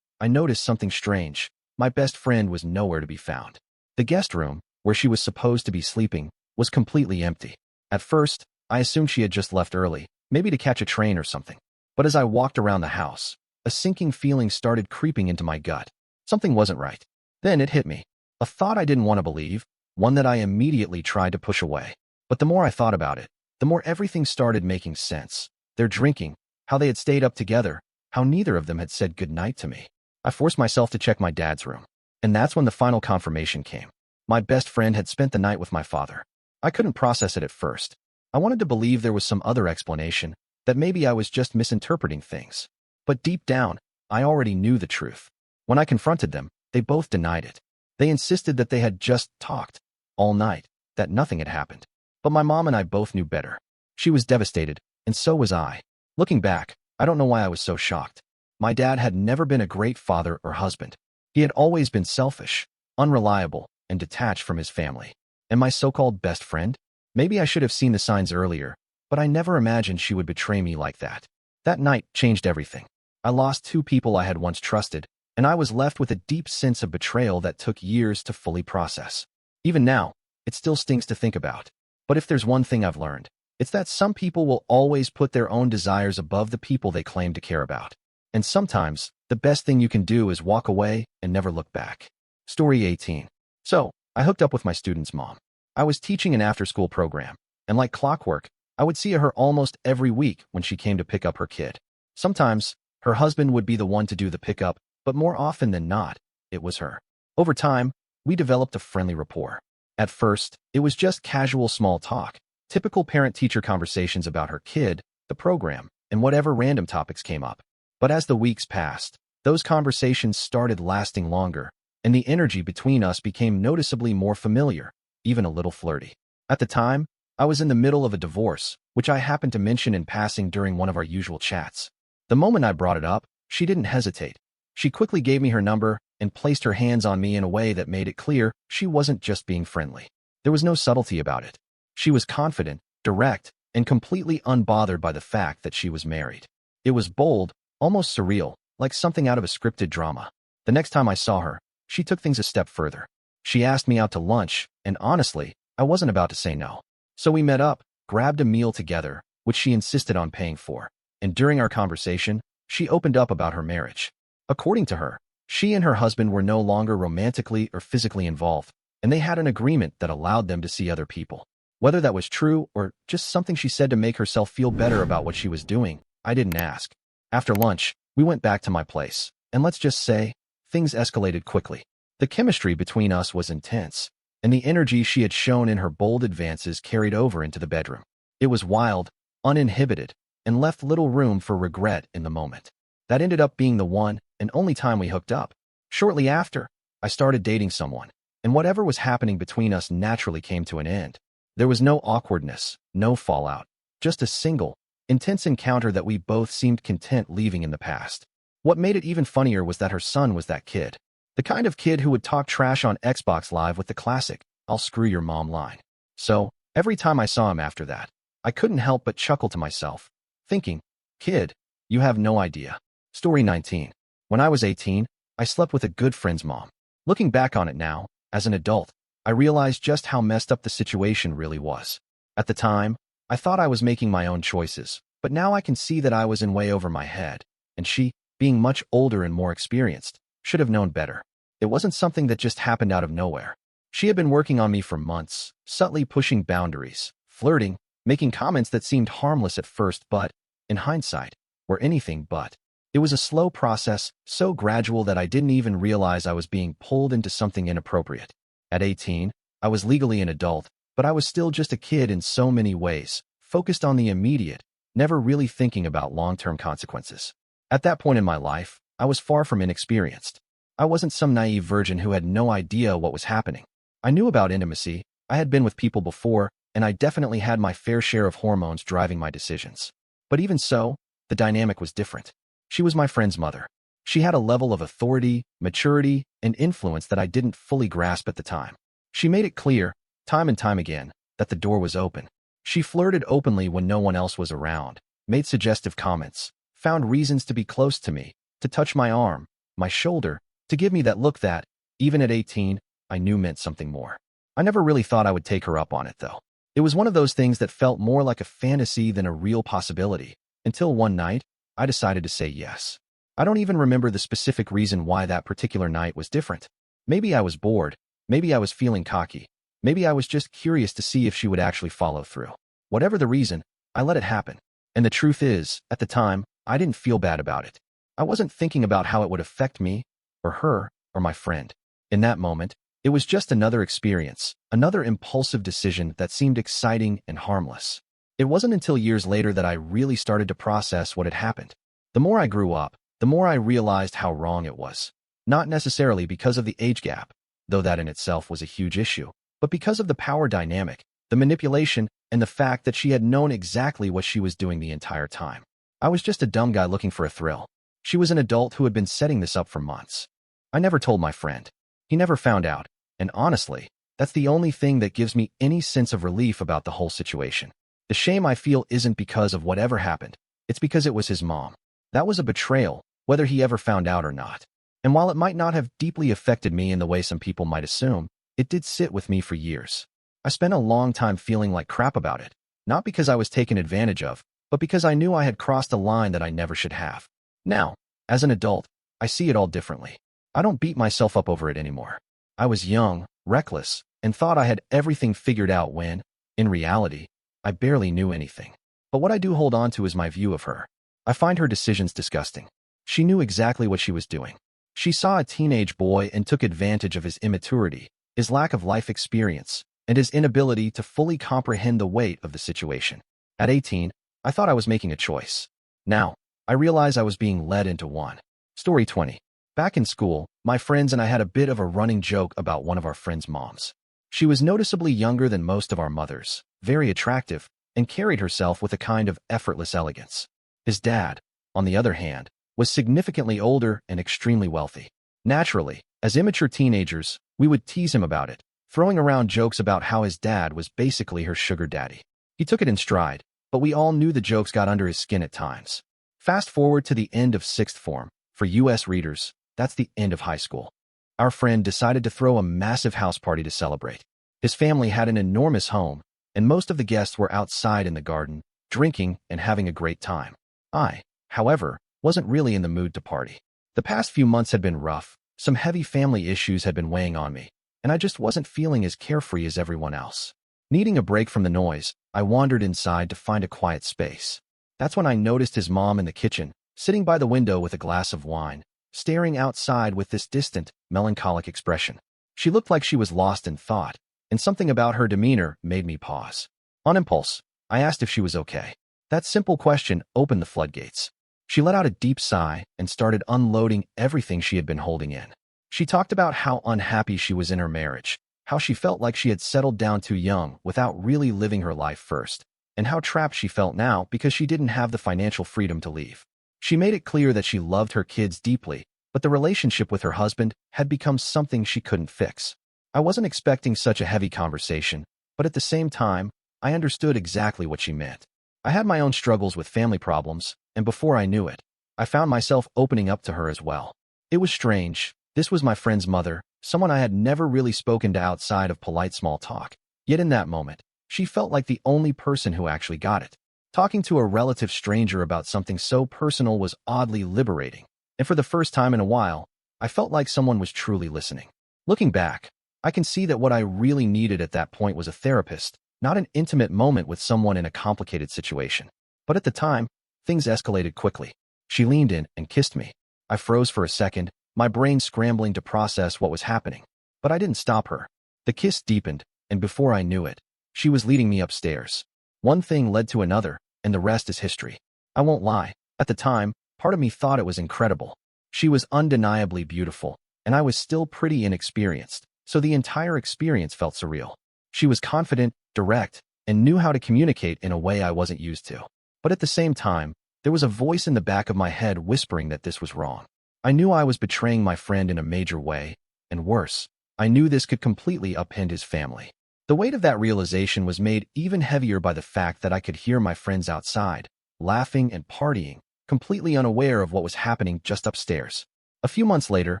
I noticed something strange. My best friend was nowhere to be found. The guest room, where she was supposed to be sleeping, was completely empty. At first, I assumed she had just left early, maybe to catch a train or something. But as I walked around the house, a sinking feeling started creeping into my gut. Something wasn't right. Then it hit me. A thought I didn't want to believe, one that I immediately tried to push away. But the more I thought about it, the more everything started making sense. Their drinking, how they had stayed up together, how neither of them had said goodnight to me. I forced myself to check my dad's room. And that's when the final confirmation came. My best friend had spent the night with my father. I couldn't process it at first. I wanted to believe there was some other explanation, that maybe I was just misinterpreting things. But deep down, I already knew the truth. When I confronted them, they both denied it. They insisted that they had just talked all night, that nothing had happened. But my mom and I both knew better. She was devastated, and so was I. Looking back, I don't know why I was so shocked. My dad had never been a great father or husband. He had always been selfish, unreliable, and detached from his family. And my so-called best friend? Maybe I should have seen the signs earlier, but I never imagined she would betray me like that. That night changed everything. I lost two people I had once trusted, and I was left with a deep sense of betrayal that took years to fully process. Even now, it still stings to think about. But if there's one thing I've learned, it's that some people will always put their own desires above the people they claim to care about. And sometimes, the best thing you can do is walk away and never look back. Story 18. So, I hooked up with my student's mom. I was teaching an after-school program, and like clockwork, I would see her almost every week when she came to pick up her kid. Sometimes, her husband would be the one to do the pickup, but more often than not, it was her. Over time, we developed a friendly rapport. At first, it was just casual small talk, typical parent-teacher conversations about her kid, the program, and whatever random topics came up. But as the weeks passed, those conversations started lasting longer, and the energy between us became noticeably more familiar, even a little flirty. At the time, I was in the middle of a divorce, which I happened to mention in passing during one of our usual chats. The moment I brought it up, she didn't hesitate. She quickly gave me her number and placed her hands on me in a way that made it clear she wasn't just being friendly. There was no subtlety about it. She was confident, direct, and completely unbothered by the fact that she was married. It was bold, almost surreal, like something out of a scripted drama. The next time I saw her, she took things a step further. She asked me out to lunch, and honestly, I wasn't about to say no. So we met up, grabbed a meal together, which she insisted on paying for. And during our conversation, she opened up about her marriage. According to her, she and her husband were no longer romantically or physically involved, and they had an agreement that allowed them to see other people. Whether that was true or just something she said to make herself feel better about what she was doing, I didn't ask. After lunch, we went back to my place, and let's just say, things escalated quickly. The chemistry between us was intense, and the energy she had shown in her bold advances carried over into the bedroom. It was wild, uninhibited, and left little room for regret in the moment. That ended up being the one and only time we hooked up. Shortly after, I started dating someone, and whatever was happening between us naturally came to an end. There was no awkwardness, no fallout, just a single, intense encounter that we both seemed content leaving in the past. What made it even funnier was that her son was that kid. The kind of kid who would talk trash on Xbox Live with the classic, "I'll screw your mom" line. So, every time I saw him after that, I couldn't help but chuckle to myself, thinking, "Kid, you have no idea." Story 19. When I was 18, I slept with a good friend's mom. Looking back on it now, as an adult, I realized just how messed up the situation really was. At the time, I thought I was making my own choices, but now I can see that I was in way over my head, and she, being much older and more experienced, should have known better. It wasn't something that just happened out of nowhere. She had been working on me for months, subtly pushing boundaries, flirting, making comments that seemed harmless at first but, in hindsight, were anything but. It was a slow process, so gradual that I didn't even realize I was being pulled into something inappropriate. At 18, I was legally an adult, but I was still just a kid in so many ways, focused on the immediate, never really thinking about long-term consequences. At that point in my life, I was far from inexperienced. I wasn't some naive virgin who had no idea what was happening. I knew about intimacy, I had been with people before, and I definitely had my fair share of hormones driving my decisions. But even so, the dynamic was different. She was my friend's mother. She had a level of authority, maturity, and influence that I didn't fully grasp at the time. She made it clear, time and time again, that the door was open. She flirted openly when no one else was around, made suggestive comments, found reasons to be close to me, to touch my arm, my shoulder, to give me that look that, even at 18, I knew meant something more. I never really thought I would take her up on it, though. It was one of those things that felt more like a fantasy than a real possibility, until one night, I decided to say yes. I don't even remember the specific reason why that particular night was different. Maybe I was bored, maybe I was feeling cocky, maybe I was just curious to see if she would actually follow through. Whatever the reason, I let it happen. And the truth is, at the time, I didn't feel bad about it. I wasn't thinking about how it would affect me, or her, or my friend. In that moment, it was just another experience, another impulsive decision that seemed exciting and harmless. It wasn't until years later that I really started to process what had happened. The more I grew up, the more I realized how wrong it was. Not necessarily because of the age gap, though that in itself was a huge issue, but because of the power dynamic, the manipulation, and the fact that she had known exactly what she was doing the entire time. I was just a dumb guy looking for a thrill. She was an adult who had been setting this up for months. I never told my friend. He never found out, and honestly, that's the only thing that gives me any sense of relief about the whole situation. The shame I feel isn't because of whatever happened, it's because it was his mom. That was a betrayal, whether he ever found out or not. And while it might not have deeply affected me in the way some people might assume, it did sit with me for years. I spent a long time feeling like crap about it, not because I was taken advantage of, but because I knew I had crossed a line that I never should have. Now, as an adult, I see it all differently. I don't beat myself up over it anymore. I was young, reckless, and thought I had everything figured out when, in reality, I barely knew anything. But what I do hold on to is my view of her. I find her decisions disgusting. She knew exactly what she was doing. She saw a teenage boy and took advantage of his immaturity, his lack of life experience, and his inability to fully comprehend the weight of the situation. At 18, I thought I was making a choice. Now, I realize I was being led into one. Story 20. Back in school, my friends and I had a bit of a running joke about one of our friends' moms. She was noticeably younger than most of our mothers, very attractive, and carried herself with a kind of effortless elegance. His dad, on the other hand, was significantly older and extremely wealthy. Naturally, as immature teenagers, we would tease him about it, throwing around jokes about how his dad was basically her sugar daddy. He took it in stride, but we all knew the jokes got under his skin at times. Fast forward to the end of sixth form. For U.S. readers, that's the end of high school. our friend decided to throw a massive house party to celebrate. His family had an enormous home, and most of the guests were outside in the garden, drinking and having a great time. I, however, wasn't really in the mood to party. The past few months had been rough, some heavy family issues had been weighing on me, and I just wasn't feeling as carefree as everyone else. Needing a break from the noise, I wandered inside to find a quiet space. That's when I noticed his mom in the kitchen, sitting by the window with a glass of wine, staring outside with this distant, melancholic expression. She looked like she was lost in thought, and something about her demeanor made me pause. On impulse, I asked if she was okay. That simple question opened the floodgates. She let out a deep sigh and started unloading everything she had been holding in. She talked about how unhappy she was in her marriage, how she felt like she had settled down too young without really living her life first, and how trapped she felt now because she didn't have the financial freedom to leave. She made it clear that she loved her kids deeply, but the relationship with her husband had become something she couldn't fix. I wasn't expecting such a heavy conversation, but at the same time, I understood exactly what she meant. I had my own struggles with family problems, and before I knew it, I found myself opening up to her as well. It was strange. This was my friend's mother, someone I had never really spoken to outside of polite small talk. Yet in that moment, she felt like the only person who actually got it. Talking to a relative stranger about something so personal was oddly liberating, and for the first time in a while, I felt like someone was truly listening. Looking back, I can see that what I really needed at that point was a therapist, not an intimate moment with someone in a complicated situation. But at the time, things escalated quickly. She leaned in and kissed me. I froze for a second, my brain scrambling to process what was happening. But I didn't stop her. The kiss deepened, and before I knew it, she was leading me upstairs. One thing led to another, and the rest is history. I won't lie, at the time, part of me thought it was incredible. She was undeniably beautiful, and I was still pretty inexperienced, so the entire experience felt surreal. She was confident, direct, and knew how to communicate in a way I wasn't used to. But at the same time, there was a voice in the back of my head whispering that this was wrong. I knew I was betraying my friend in a major way, and worse, I knew this could completely upend his family. The weight of that realization was made even heavier by the fact that I could hear my friends outside, laughing and partying, completely unaware of what was happening just upstairs. A few months later,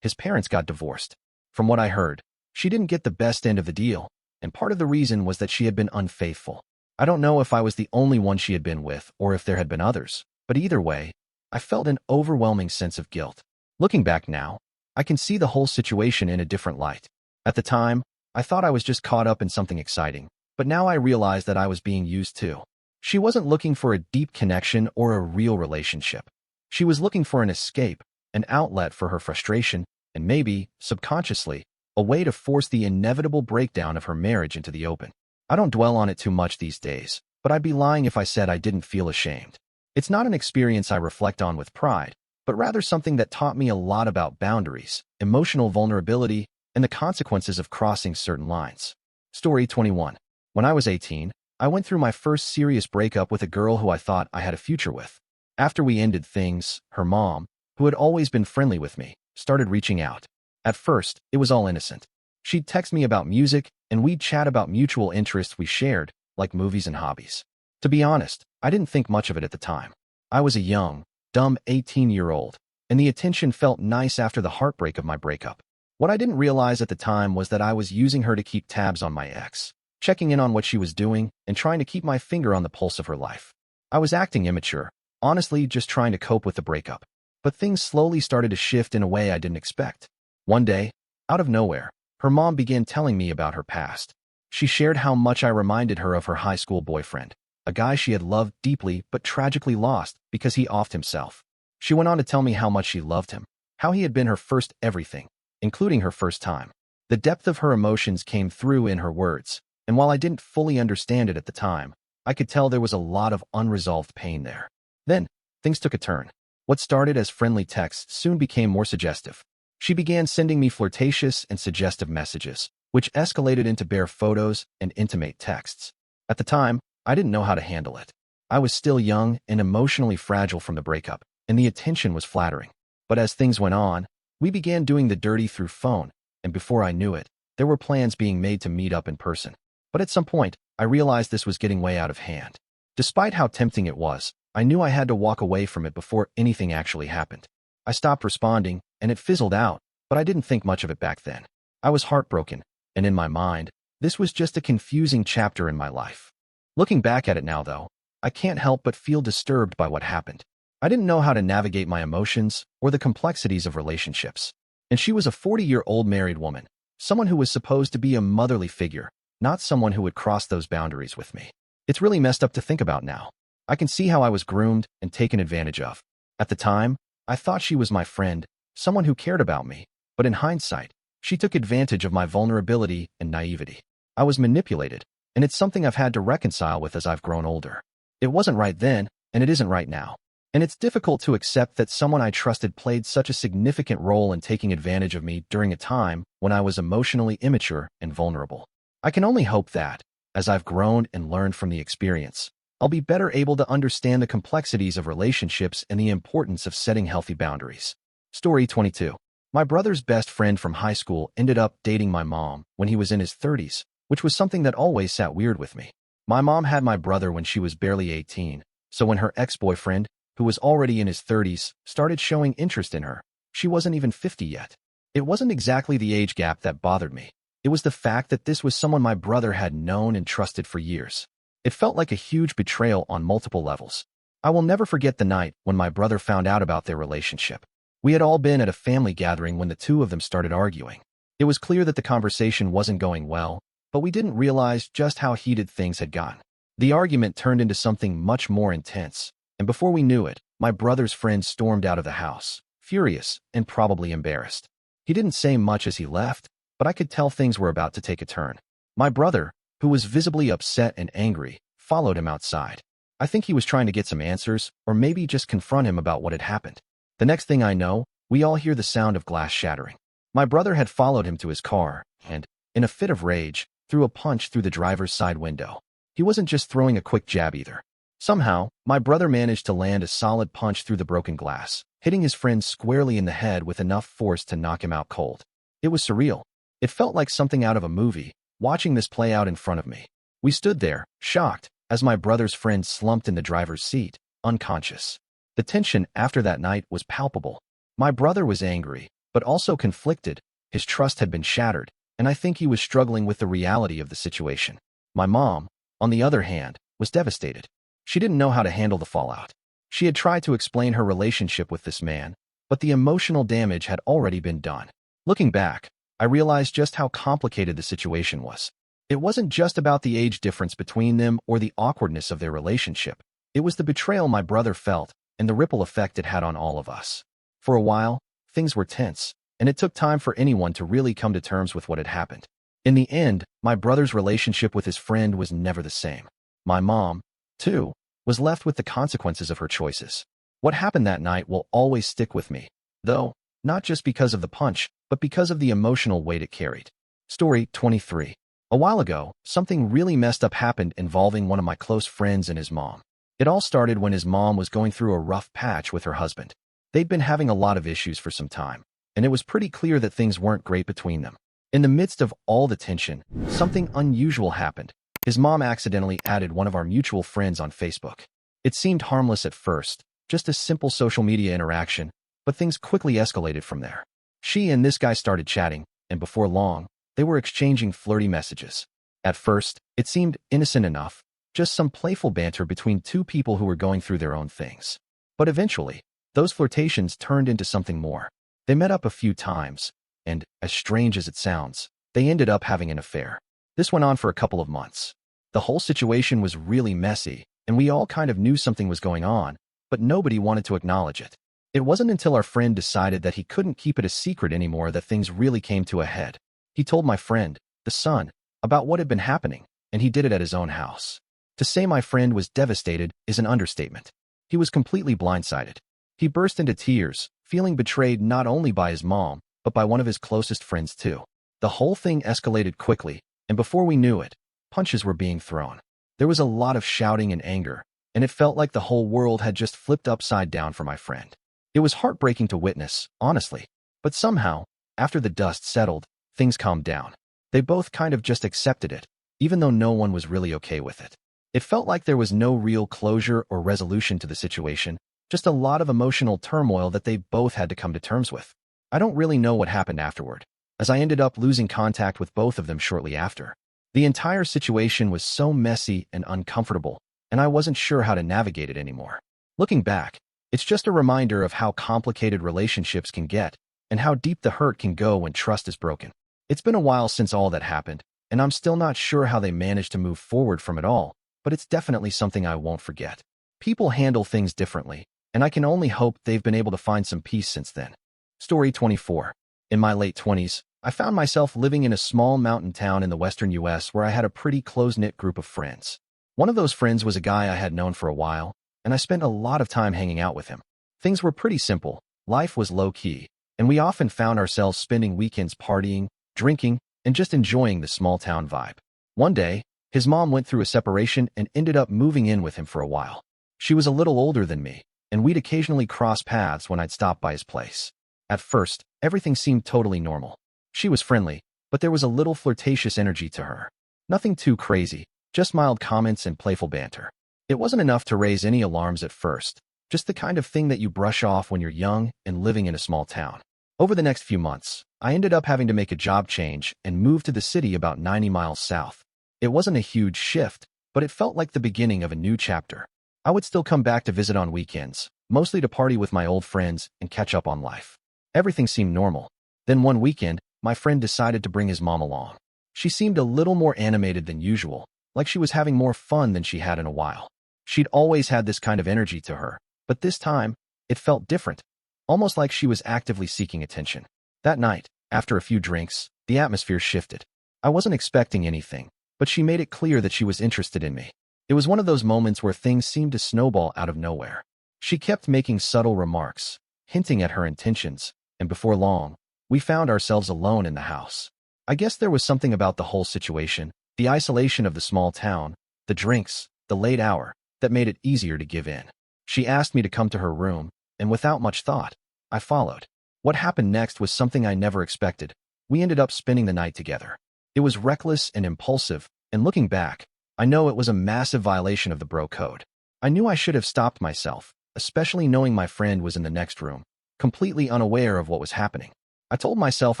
his parents got divorced. From what I heard, she didn't get the best end of the deal, and part of the reason was that she had been unfaithful. I don't know if I was the only one she had been with or if there had been others, but either way, I felt an overwhelming sense of guilt. Looking back now, I can see the whole situation in a different light. At the time, I thought I was just caught up in something exciting, but now I realize that I was being used too. She wasn't looking for a deep connection or a real relationship. She was looking for an escape, an outlet for her frustration, and maybe, subconsciously, a way to force the inevitable breakdown of her marriage into the open. I don't dwell on it too much these days, but I'd be lying if I said I didn't feel ashamed. It's not an experience I reflect on with pride, but rather something that taught me a lot about boundaries, emotional vulnerability, and the consequences of crossing certain lines. Story 21. When I was 18, I went through my first serious breakup with a girl who I thought I had a future with. After we ended things, her mom, who had always been friendly with me, started reaching out. At first, it was all innocent. She'd text me about music, and we'd chat about mutual interests we shared, like movies and hobbies. To be honest, I didn't think much of it at the time. I was a young, dumb 18-year-old, and the attention felt nice after the heartbreak of my breakup. What I didn't realize at the time was that I was using her to keep tabs on my ex, checking in on what she was doing, and trying to keep my finger on the pulse of her life. I was acting immature, honestly just trying to cope with the breakup. But things slowly started to shift in a way I didn't expect. One day, out of nowhere, her mom began telling me about her past. She shared how much I reminded her of her high school boyfriend, a guy she had loved deeply but tragically lost because he offed himself. She went on to tell me how much she loved him, how he had been her first everything, including her first time. The depth of her emotions came through in her words, and while I didn't fully understand it at the time, I could tell there was a lot of unresolved pain there. Then, things took a turn. What started as friendly texts soon became more suggestive. She began sending me flirtatious and suggestive messages, which escalated into bare photos and intimate texts. At the time, I didn't know how to handle it. I was still young and emotionally fragile from the breakup, and the attention was flattering. But as things went on, we began doing the dirty through phone, and before I knew it, there were plans being made to meet up in person. But at some point, I realized this was getting way out of hand. Despite how tempting it was, I knew I had to walk away from it before anything actually happened. I stopped responding, and it fizzled out, but I didn't think much of it back then. I was heartbroken, and in my mind, this was just a confusing chapter in my life. Looking back at it now, though, I can't help but feel disturbed by what happened. I didn't know how to navigate my emotions or the complexities of relationships. And she was a 40-year-old married woman, someone who was supposed to be a motherly figure, not someone who would cross those boundaries with me. It's really messed up to think about now. I can see how I was groomed and taken advantage of. At the time, I thought she was my friend, someone who cared about me, but in hindsight, she took advantage of my vulnerability and naivety. I was manipulated, and it's something I've had to reconcile with as I've grown older. It wasn't right then, and it isn't right now. And it's difficult to accept that someone I trusted played such a significant role in taking advantage of me during a time when I was emotionally immature and vulnerable. I can only hope that, as I've grown and learned from the experience, I'll be better able to understand the complexities of relationships and the importance of setting healthy boundaries. Story 22. My brother's best friend from high school ended up dating my mom when he was in his 30s, which was something that always sat weird with me. My mom had my brother when she was barely 18, so when her ex-boyfriend, who was already in his 30s, started showing interest in her, she wasn't even 50 yet. It wasn't exactly the age gap that bothered me. It was the fact that this was someone my brother had known and trusted for years. It felt like a huge betrayal on multiple levels. I will never forget the night when my brother found out about their relationship. We had all been at a family gathering when the two of them started arguing. It was clear that the conversation wasn't going well, but we didn't realize just how heated things had gotten. The argument turned into something much more intense, and before we knew it, my brother's friend stormed out of the house, furious and probably embarrassed. He didn't say much as he left, but I could tell things were about to take a turn. My brother, who was visibly upset and angry, followed him outside. I think he was trying to get some answers, or maybe just confront him about what had happened. The next thing I know, we all hear the sound of glass shattering. My brother had followed him to his car, and, in a fit of rage, threw a punch through the driver's side window. He wasn't just throwing a quick jab either. Somehow, my brother managed to land a solid punch through the broken glass, hitting his friend squarely in the head with enough force to knock him out cold. It was surreal. It felt like something out of a movie, watching this play out in front of me. We stood there, shocked, as my brother's friend slumped in the driver's seat, unconscious. The tension after that night was palpable. My brother was angry, but also conflicted. His trust had been shattered, and I think he was struggling with the reality of the situation. My mom, on the other hand, was devastated. She didn't know how to handle the fallout. She had tried to explain her relationship with this man, but the emotional damage had already been done. Looking back, I realized just how complicated the situation was. It wasn't just about the age difference between them or the awkwardness of their relationship. It was the betrayal my brother felt and the ripple effect it had on all of us. For a while, things were tense, and it took time for anyone to really come to terms with what had happened. In the end, my brother's relationship with his friend was never the same. My mom, too, was left with the consequences of her choices. What happened that night will always stick with me, though, not just because of the punch, but because of the emotional weight it carried. Story 23. A while ago, something really messed up happened involving one of my close friends and his mom. It all started when his mom was going through a rough patch with her husband. They'd been having a lot of issues for some time, and it was pretty clear that things weren't great between them. In the midst of all the tension, something unusual happened. His mom accidentally added one of our mutual friends on Facebook. It seemed harmless at first, just a simple social media interaction, but things quickly escalated from there. She and this guy started chatting, and before long, they were exchanging flirty messages. At first, it seemed innocent enough, just some playful banter between two people who were going through their own things. But eventually, those flirtations turned into something more. They met up a few times, and, as strange as it sounds, they ended up having an affair. This went on for a couple of months. The whole situation was really messy, and we all kind of knew something was going on, but nobody wanted to acknowledge it. It wasn't until our friend decided that he couldn't keep it a secret anymore that things really came to a head. He told my friend, the son, about what had been happening, and he did it at his own house. To say my friend was devastated is an understatement. He was completely blindsided. He burst into tears, feeling betrayed not only by his mom, but by one of his closest friends too. The whole thing escalated quickly, and before we knew it, punches were being thrown. There was a lot of shouting and anger, and it felt like the whole world had just flipped upside down for my friend. It was heartbreaking to witness, honestly, but somehow, after the dust settled, things calmed down. They both kind of just accepted it, even though no one was really okay with it. It felt like there was no real closure or resolution to the situation, just a lot of emotional turmoil that they both had to come to terms with. I don't really know what happened afterward, as I ended up losing contact with both of them shortly after. The entire situation was so messy and uncomfortable, and I wasn't sure how to navigate it anymore. Looking back, it's just a reminder of how complicated relationships can get and how deep the hurt can go when trust is broken. It's been a while since all that happened, and I'm still not sure how they managed to move forward from it all, but it's definitely something I won't forget. People handle things differently, and I can only hope they've been able to find some peace since then. Story 24. In my late 20s, I found myself living in a small mountain town in the western US where I had a pretty close-knit group of friends. One of those friends was a guy I had known for a while, and I spent a lot of time hanging out with him. Things were pretty simple, life was low-key, and we often found ourselves spending weekends partying, drinking, and just enjoying the small-town vibe. One day, his mom went through a separation and ended up moving in with him for a while. She was a little older than me, and we'd occasionally cross paths when I'd stop by his place. At first, everything seemed totally normal. She was friendly, but there was a little flirtatious energy to her. Nothing too crazy, just mild comments and playful banter. It wasn't enough to raise any alarms at first, just the kind of thing that you brush off when you're young and living in a small town. Over the next few months, I ended up having to make a job change and move to the city about 90 miles south. It wasn't a huge shift, but it felt like the beginning of a new chapter. I would still come back to visit on weekends, mostly to party with my old friends and catch up on life. Everything seemed normal. Then one weekend, my friend decided to bring his mom along. She seemed a little more animated than usual, like she was having more fun than she had in a while. She'd always had this kind of energy to her, but this time, it felt different, almost like she was actively seeking attention. That night, after a few drinks, the atmosphere shifted. I wasn't expecting anything, but she made it clear that she was interested in me. It was one of those moments where things seemed to snowball out of nowhere. She kept making subtle remarks, hinting at her intentions, and before long, we found ourselves alone in the house. I guess there was something about the whole situation, the isolation of the small town, the drinks, the late hour, that made it easier to give in. She asked me to come to her room, and without much thought, I followed. What happened next was something I never expected. We ended up spending the night together. It was reckless and impulsive, and looking back, I know it was a massive violation of the bro code. I knew I should have stopped myself, especially knowing my friend was in the next room, completely unaware of what was happening. I told myself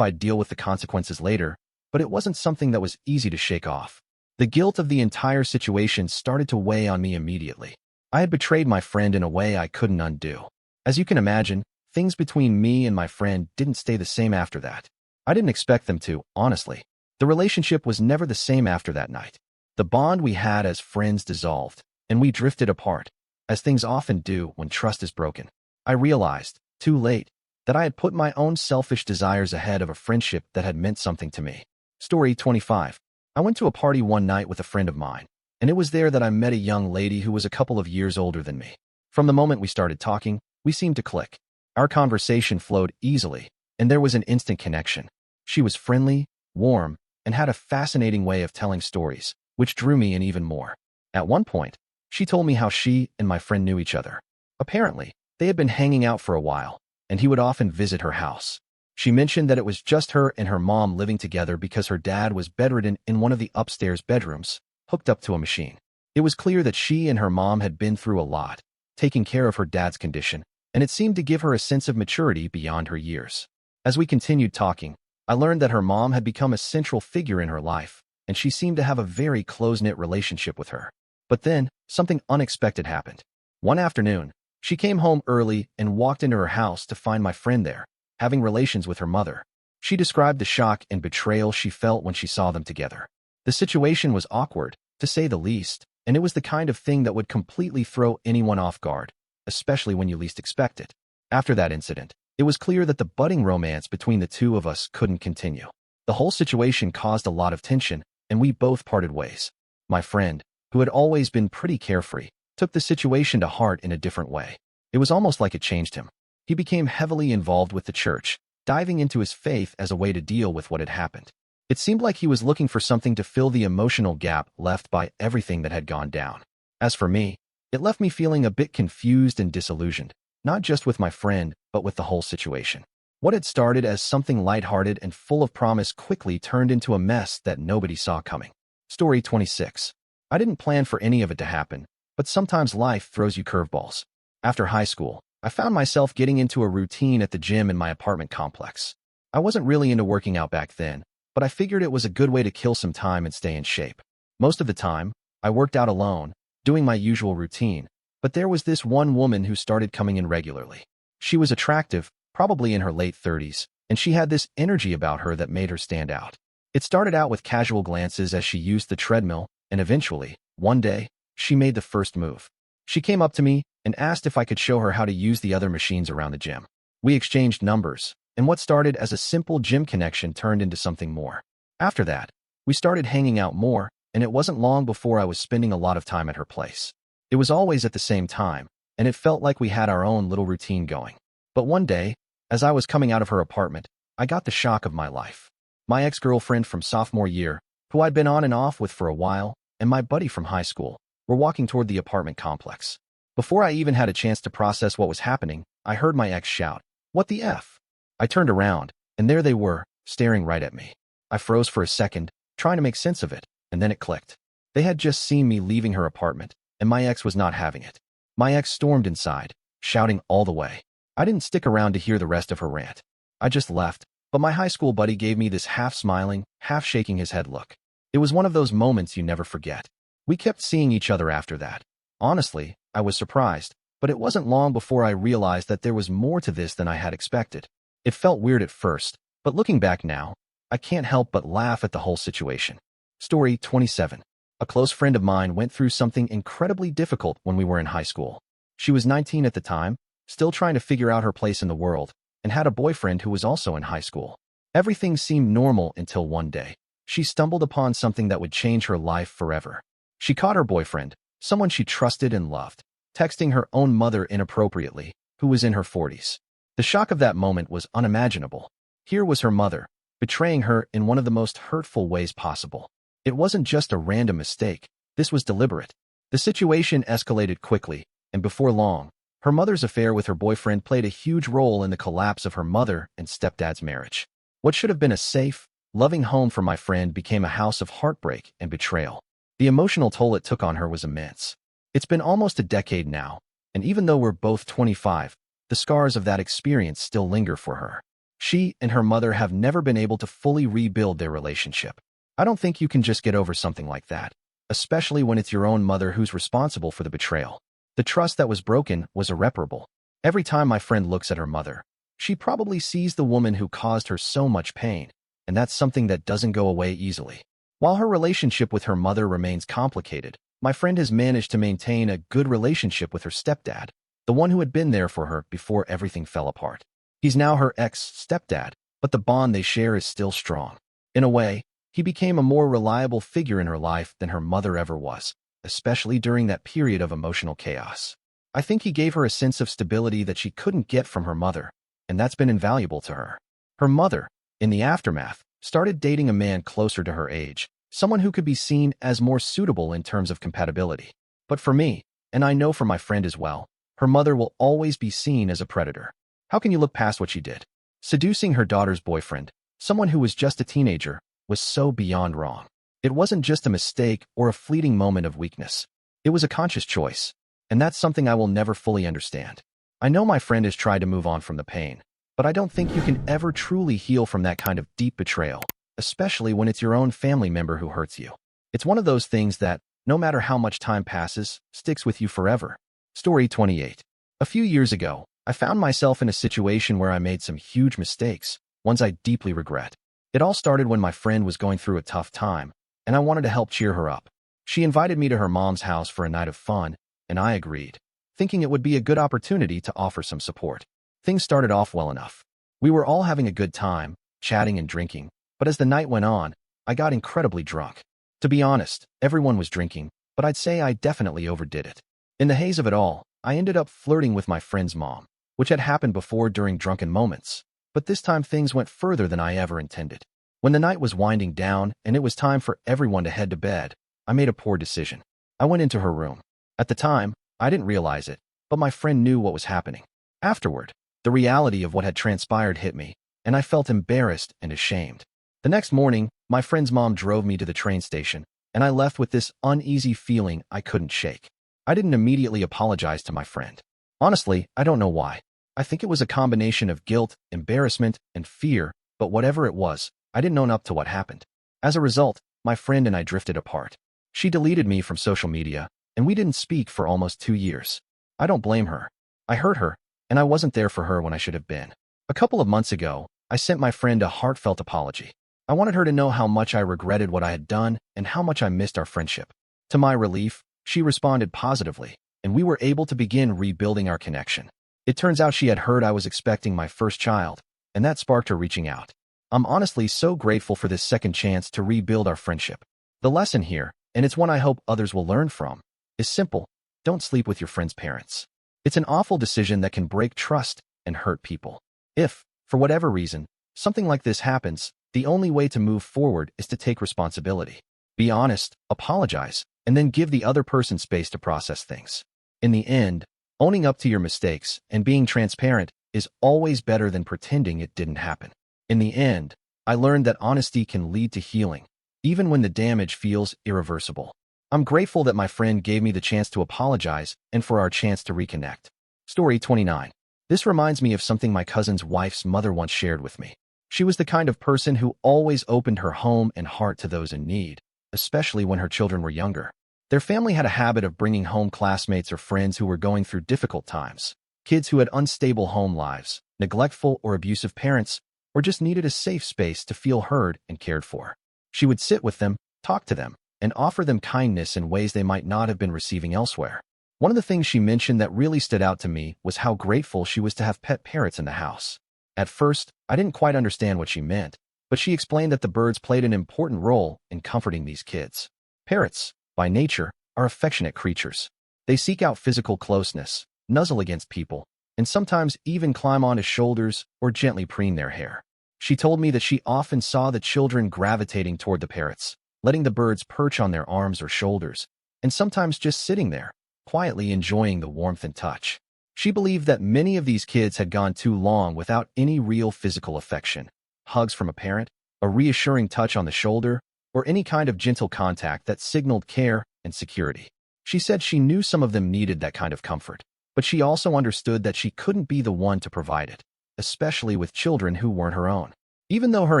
I'd deal with the consequences later, but it wasn't something that was easy to shake off. The guilt of the entire situation started to weigh on me immediately. I had betrayed my friend in a way I couldn't undo. As you can imagine, things between me and my friend didn't stay the same after that. I didn't expect them to, honestly. The relationship was never the same after that night. The bond we had as friends dissolved, and we drifted apart, as things often do when trust is broken. I realized, too late, that I had put my own selfish desires ahead of a friendship that had meant something to me. Story 25. I went to a party one night with a friend of mine, and it was there that I met a young lady who was a couple of years older than me. From the moment we started talking, we seemed to click. Our conversation flowed easily, and there was an instant connection. She was friendly, warm, and had a fascinating way of telling stories, which drew me in even more. At one point, she told me how she and my friend knew each other. Apparently, they had been hanging out for a while, and he would often visit her house. She mentioned that it was just her and her mom living together because her dad was bedridden in one of the upstairs bedrooms, hooked up to a machine. It was clear that she and her mom had been through a lot, taking care of her dad's condition, and it seemed to give her a sense of maturity beyond her years. As we continued talking, I learned that her mom had become a central figure in her life, and she seemed to have a very close-knit relationship with her. But then, something unexpected happened. One afternoon, she came home early and walked into her house to find my friend there, having relations with her mother. She described the shock and betrayal she felt when she saw them together. The situation was awkward, to say the least, and it was the kind of thing that would completely throw anyone off guard, especially when you least expect it. After that incident, it was clear that the budding romance between the two of us couldn't continue. The whole situation caused a lot of tension, and we both parted ways. My friend, who had always been pretty carefree, took the situation to heart in a different way. It was almost like it changed him. He became heavily involved with the church, diving into his faith as a way to deal with what had happened. It seemed like he was looking for something to fill the emotional gap left by everything that had gone down. As for me, it left me feeling a bit confused and disillusioned, not just with my friend, but with the whole situation. What had started as something lighthearted and full of promise quickly turned into a mess that nobody saw coming. Story 26. I didn't plan for any of it to happen, but sometimes life throws you curveballs. After high school, I found myself getting into a routine at the gym in my apartment complex. I wasn't really into working out back then, but I figured it was a good way to kill some time and stay in shape. Most of the time, I worked out alone, doing my usual routine, but there was this one woman who started coming in regularly. She was attractive, probably in her late 30s, and she had this energy about her that made her stand out. It started out with casual glances as she used the treadmill, and eventually, one day, she made the first move. She came up to me and asked if I could show her how to use the other machines around the gym. We exchanged numbers, and what started as a simple gym connection turned into something more. After that, we started hanging out more, and it wasn't long before I was spending a lot of time at her place. It was always at the same time, and it felt like we had our own little routine going. But one day, as I was coming out of her apartment, I got the shock of my life. My ex-girlfriend from sophomore year, who I'd been on and off with for a while, and my buddy from high school, were walking toward the apartment complex. Before I even had a chance to process what was happening, I heard my ex shout, "What the F?" I turned around, and there they were, staring right at me. I froze for a second, trying to make sense of it, and then it clicked. They had just seen me leaving her apartment, and my ex was not having it. My ex stormed inside, shouting all the way. I didn't stick around to hear the rest of her rant. I just left, but my high school buddy gave me this half-smiling, half-shaking his head look. It was one of those moments you never forget. We kept seeing each other after that. Honestly, I was surprised, but it wasn't long before I realized that there was more to this than I had expected. It felt weird at first, but looking back now, I can't help but laugh at the whole situation. Story 27. A close friend of mine went through something incredibly difficult when we were in high school. She was 19 at the time, still trying to figure out her place in the world, and had a boyfriend who was also in high school. Everything seemed normal until one day. She stumbled upon something that would change her life forever. She caught her boyfriend, someone she trusted and loved, texting her own mother inappropriately, who was in her 40s. The shock of that moment was unimaginable. Here was her mother, betraying her in one of the most hurtful ways possible. It wasn't just a random mistake, this was deliberate. The situation escalated quickly, and before long, her mother's affair with her boyfriend played a huge role in the collapse of her mother and stepdad's marriage. What should have been a safe, loving home for my friend became a house of heartbreak and betrayal. The emotional toll it took on her was immense. It's been almost a decade now, and even though we're both 25, the scars of that experience still linger for her. She and her mother have never been able to fully rebuild their relationship. I don't think you can just get over something like that, especially when it's your own mother who's responsible for the betrayal. The trust that was broken was irreparable. Every time my friend looks at her mother, she probably sees the woman who caused her so much pain, and that's something that doesn't go away easily. While her relationship with her mother remains complicated, my friend has managed to maintain a good relationship with her stepdad, the one who had been there for her before everything fell apart. He's now her ex-stepdad, but the bond they share is still strong. In a way, he became a more reliable figure in her life than her mother ever was, especially during that period of emotional chaos. I think he gave her a sense of stability that she couldn't get from her mother, and that's been invaluable to her. Her mother, in the aftermath, started dating a man closer to her age, someone who could be seen as more suitable in terms of compatibility. But for me, and I know for my friend as well, her mother will always be seen as a predator. How can you look past what she did? Seducing her daughter's boyfriend, someone who was just a teenager, was so beyond wrong. It wasn't just a mistake or a fleeting moment of weakness. It was a conscious choice, and that's something I will never fully understand. I know my friend has tried to move on from the pain, but I don't think you can ever truly heal from that kind of deep betrayal, especially when it's your own family member who hurts you. It's one of those things that, no matter how much time passes, sticks with you forever. Story 28. A few years ago, I found myself in a situation where I made some huge mistakes, ones I deeply regret. It all started when my friend was going through a tough time, and I wanted to help cheer her up. She invited me to her mom's house for a night of fun, and I agreed, thinking it would be a good opportunity to offer some support. Things started off well enough. We were all having a good time, chatting and drinking, but as the night went on, I got incredibly drunk. To be honest, everyone was drinking, but I'd say I definitely overdid it. In the haze of it all, I ended up flirting with my friend's mom, which had happened before during drunken moments, but this time things went further than I ever intended. When the night was winding down and it was time for everyone to head to bed, I made a poor decision. I went into her room. At the time, I didn't realize it, but my friend knew what was happening. Afterward, the reality of what had transpired hit me, and I felt embarrassed and ashamed. The next morning, my friend's mom drove me to the train station, and I left with this uneasy feeling I couldn't shake. I didn't immediately apologize to my friend. Honestly, I don't know why. I think it was a combination of guilt, embarrassment, and fear, but whatever it was, I didn't own up to what happened. As a result, my friend and I drifted apart. She deleted me from social media, and we didn't speak for almost 2 years. I don't blame her. I hurt her, and I wasn't there for her when I should have been. A couple of months ago, I sent my friend a heartfelt apology. I wanted her to know how much I regretted what I had done and how much I missed our friendship. To my relief, she responded positively, and we were able to begin rebuilding our connection. It turns out she had heard I was expecting my first child, and that sparked her reaching out. I'm honestly so grateful for this second chance to rebuild our friendship. The lesson here, and it's one I hope others will learn from, is simple: don't sleep with your friend's parents. It's an awful decision that can break trust and hurt people. If, for whatever reason, something like this happens, the only way to move forward is to take responsibility. Be honest, apologize, and then give the other person space to process things. In the end, owning up to your mistakes and being transparent is always better than pretending it didn't happen. In the end, I learned that honesty can lead to healing, even when the damage feels irreversible. I'm grateful that my friend gave me the chance to apologize and for our chance to reconnect. Story 29. This reminds me of something my cousin's wife's mother once shared with me. She was the kind of person who always opened her home and heart to those in need, especially when her children were younger. Their family had a habit of bringing home classmates or friends who were going through difficult times, kids who had unstable home lives, neglectful or abusive parents, or just needed a safe space to feel heard and cared for. She would sit with them, talk to them, and offer them kindness in ways they might not have been receiving elsewhere. One of the things she mentioned that really stood out to me was how grateful she was to have pet parrots in the house. At first, I didn't quite understand what she meant, but she explained that the birds played an important role in comforting these kids. Parrots, by nature, are affectionate creatures. They seek out physical closeness, nuzzle against people, and sometimes even climb onto shoulders or gently preen their hair. She told me that she often saw the children gravitating toward the parrots, letting the birds perch on their arms or shoulders, and sometimes just sitting there, quietly enjoying the warmth and touch. She believed that many of these kids had gone too long without any real physical affection, hugs from a parent, a reassuring touch on the shoulder, or any kind of gentle contact that signaled care and security. She said she knew some of them needed that kind of comfort, but she also understood that she couldn't be the one to provide it, especially with children who weren't her own. Even though her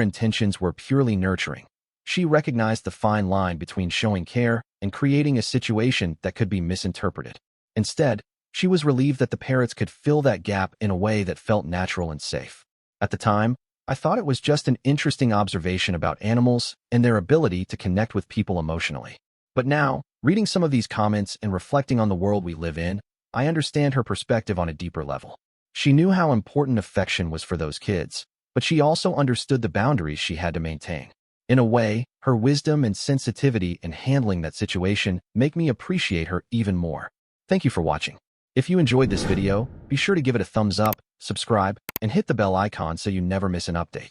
intentions were purely nurturing, she recognized the fine line between showing care and creating a situation that could be misinterpreted. Instead, she was relieved that the parrots could fill that gap in a way that felt natural and safe. At the time, I thought it was just an interesting observation about animals and their ability to connect with people emotionally. But now, reading some of these comments and reflecting on the world we live in, I understand her perspective on a deeper level. She knew how important affection was for those kids, but she also understood the boundaries she had to maintain. In a way, her wisdom and sensitivity in handling that situation make me appreciate her even more. Thank you for watching. If you enjoyed this video, be sure to give it a thumbs up, subscribe, and hit the bell icon so you never miss an update.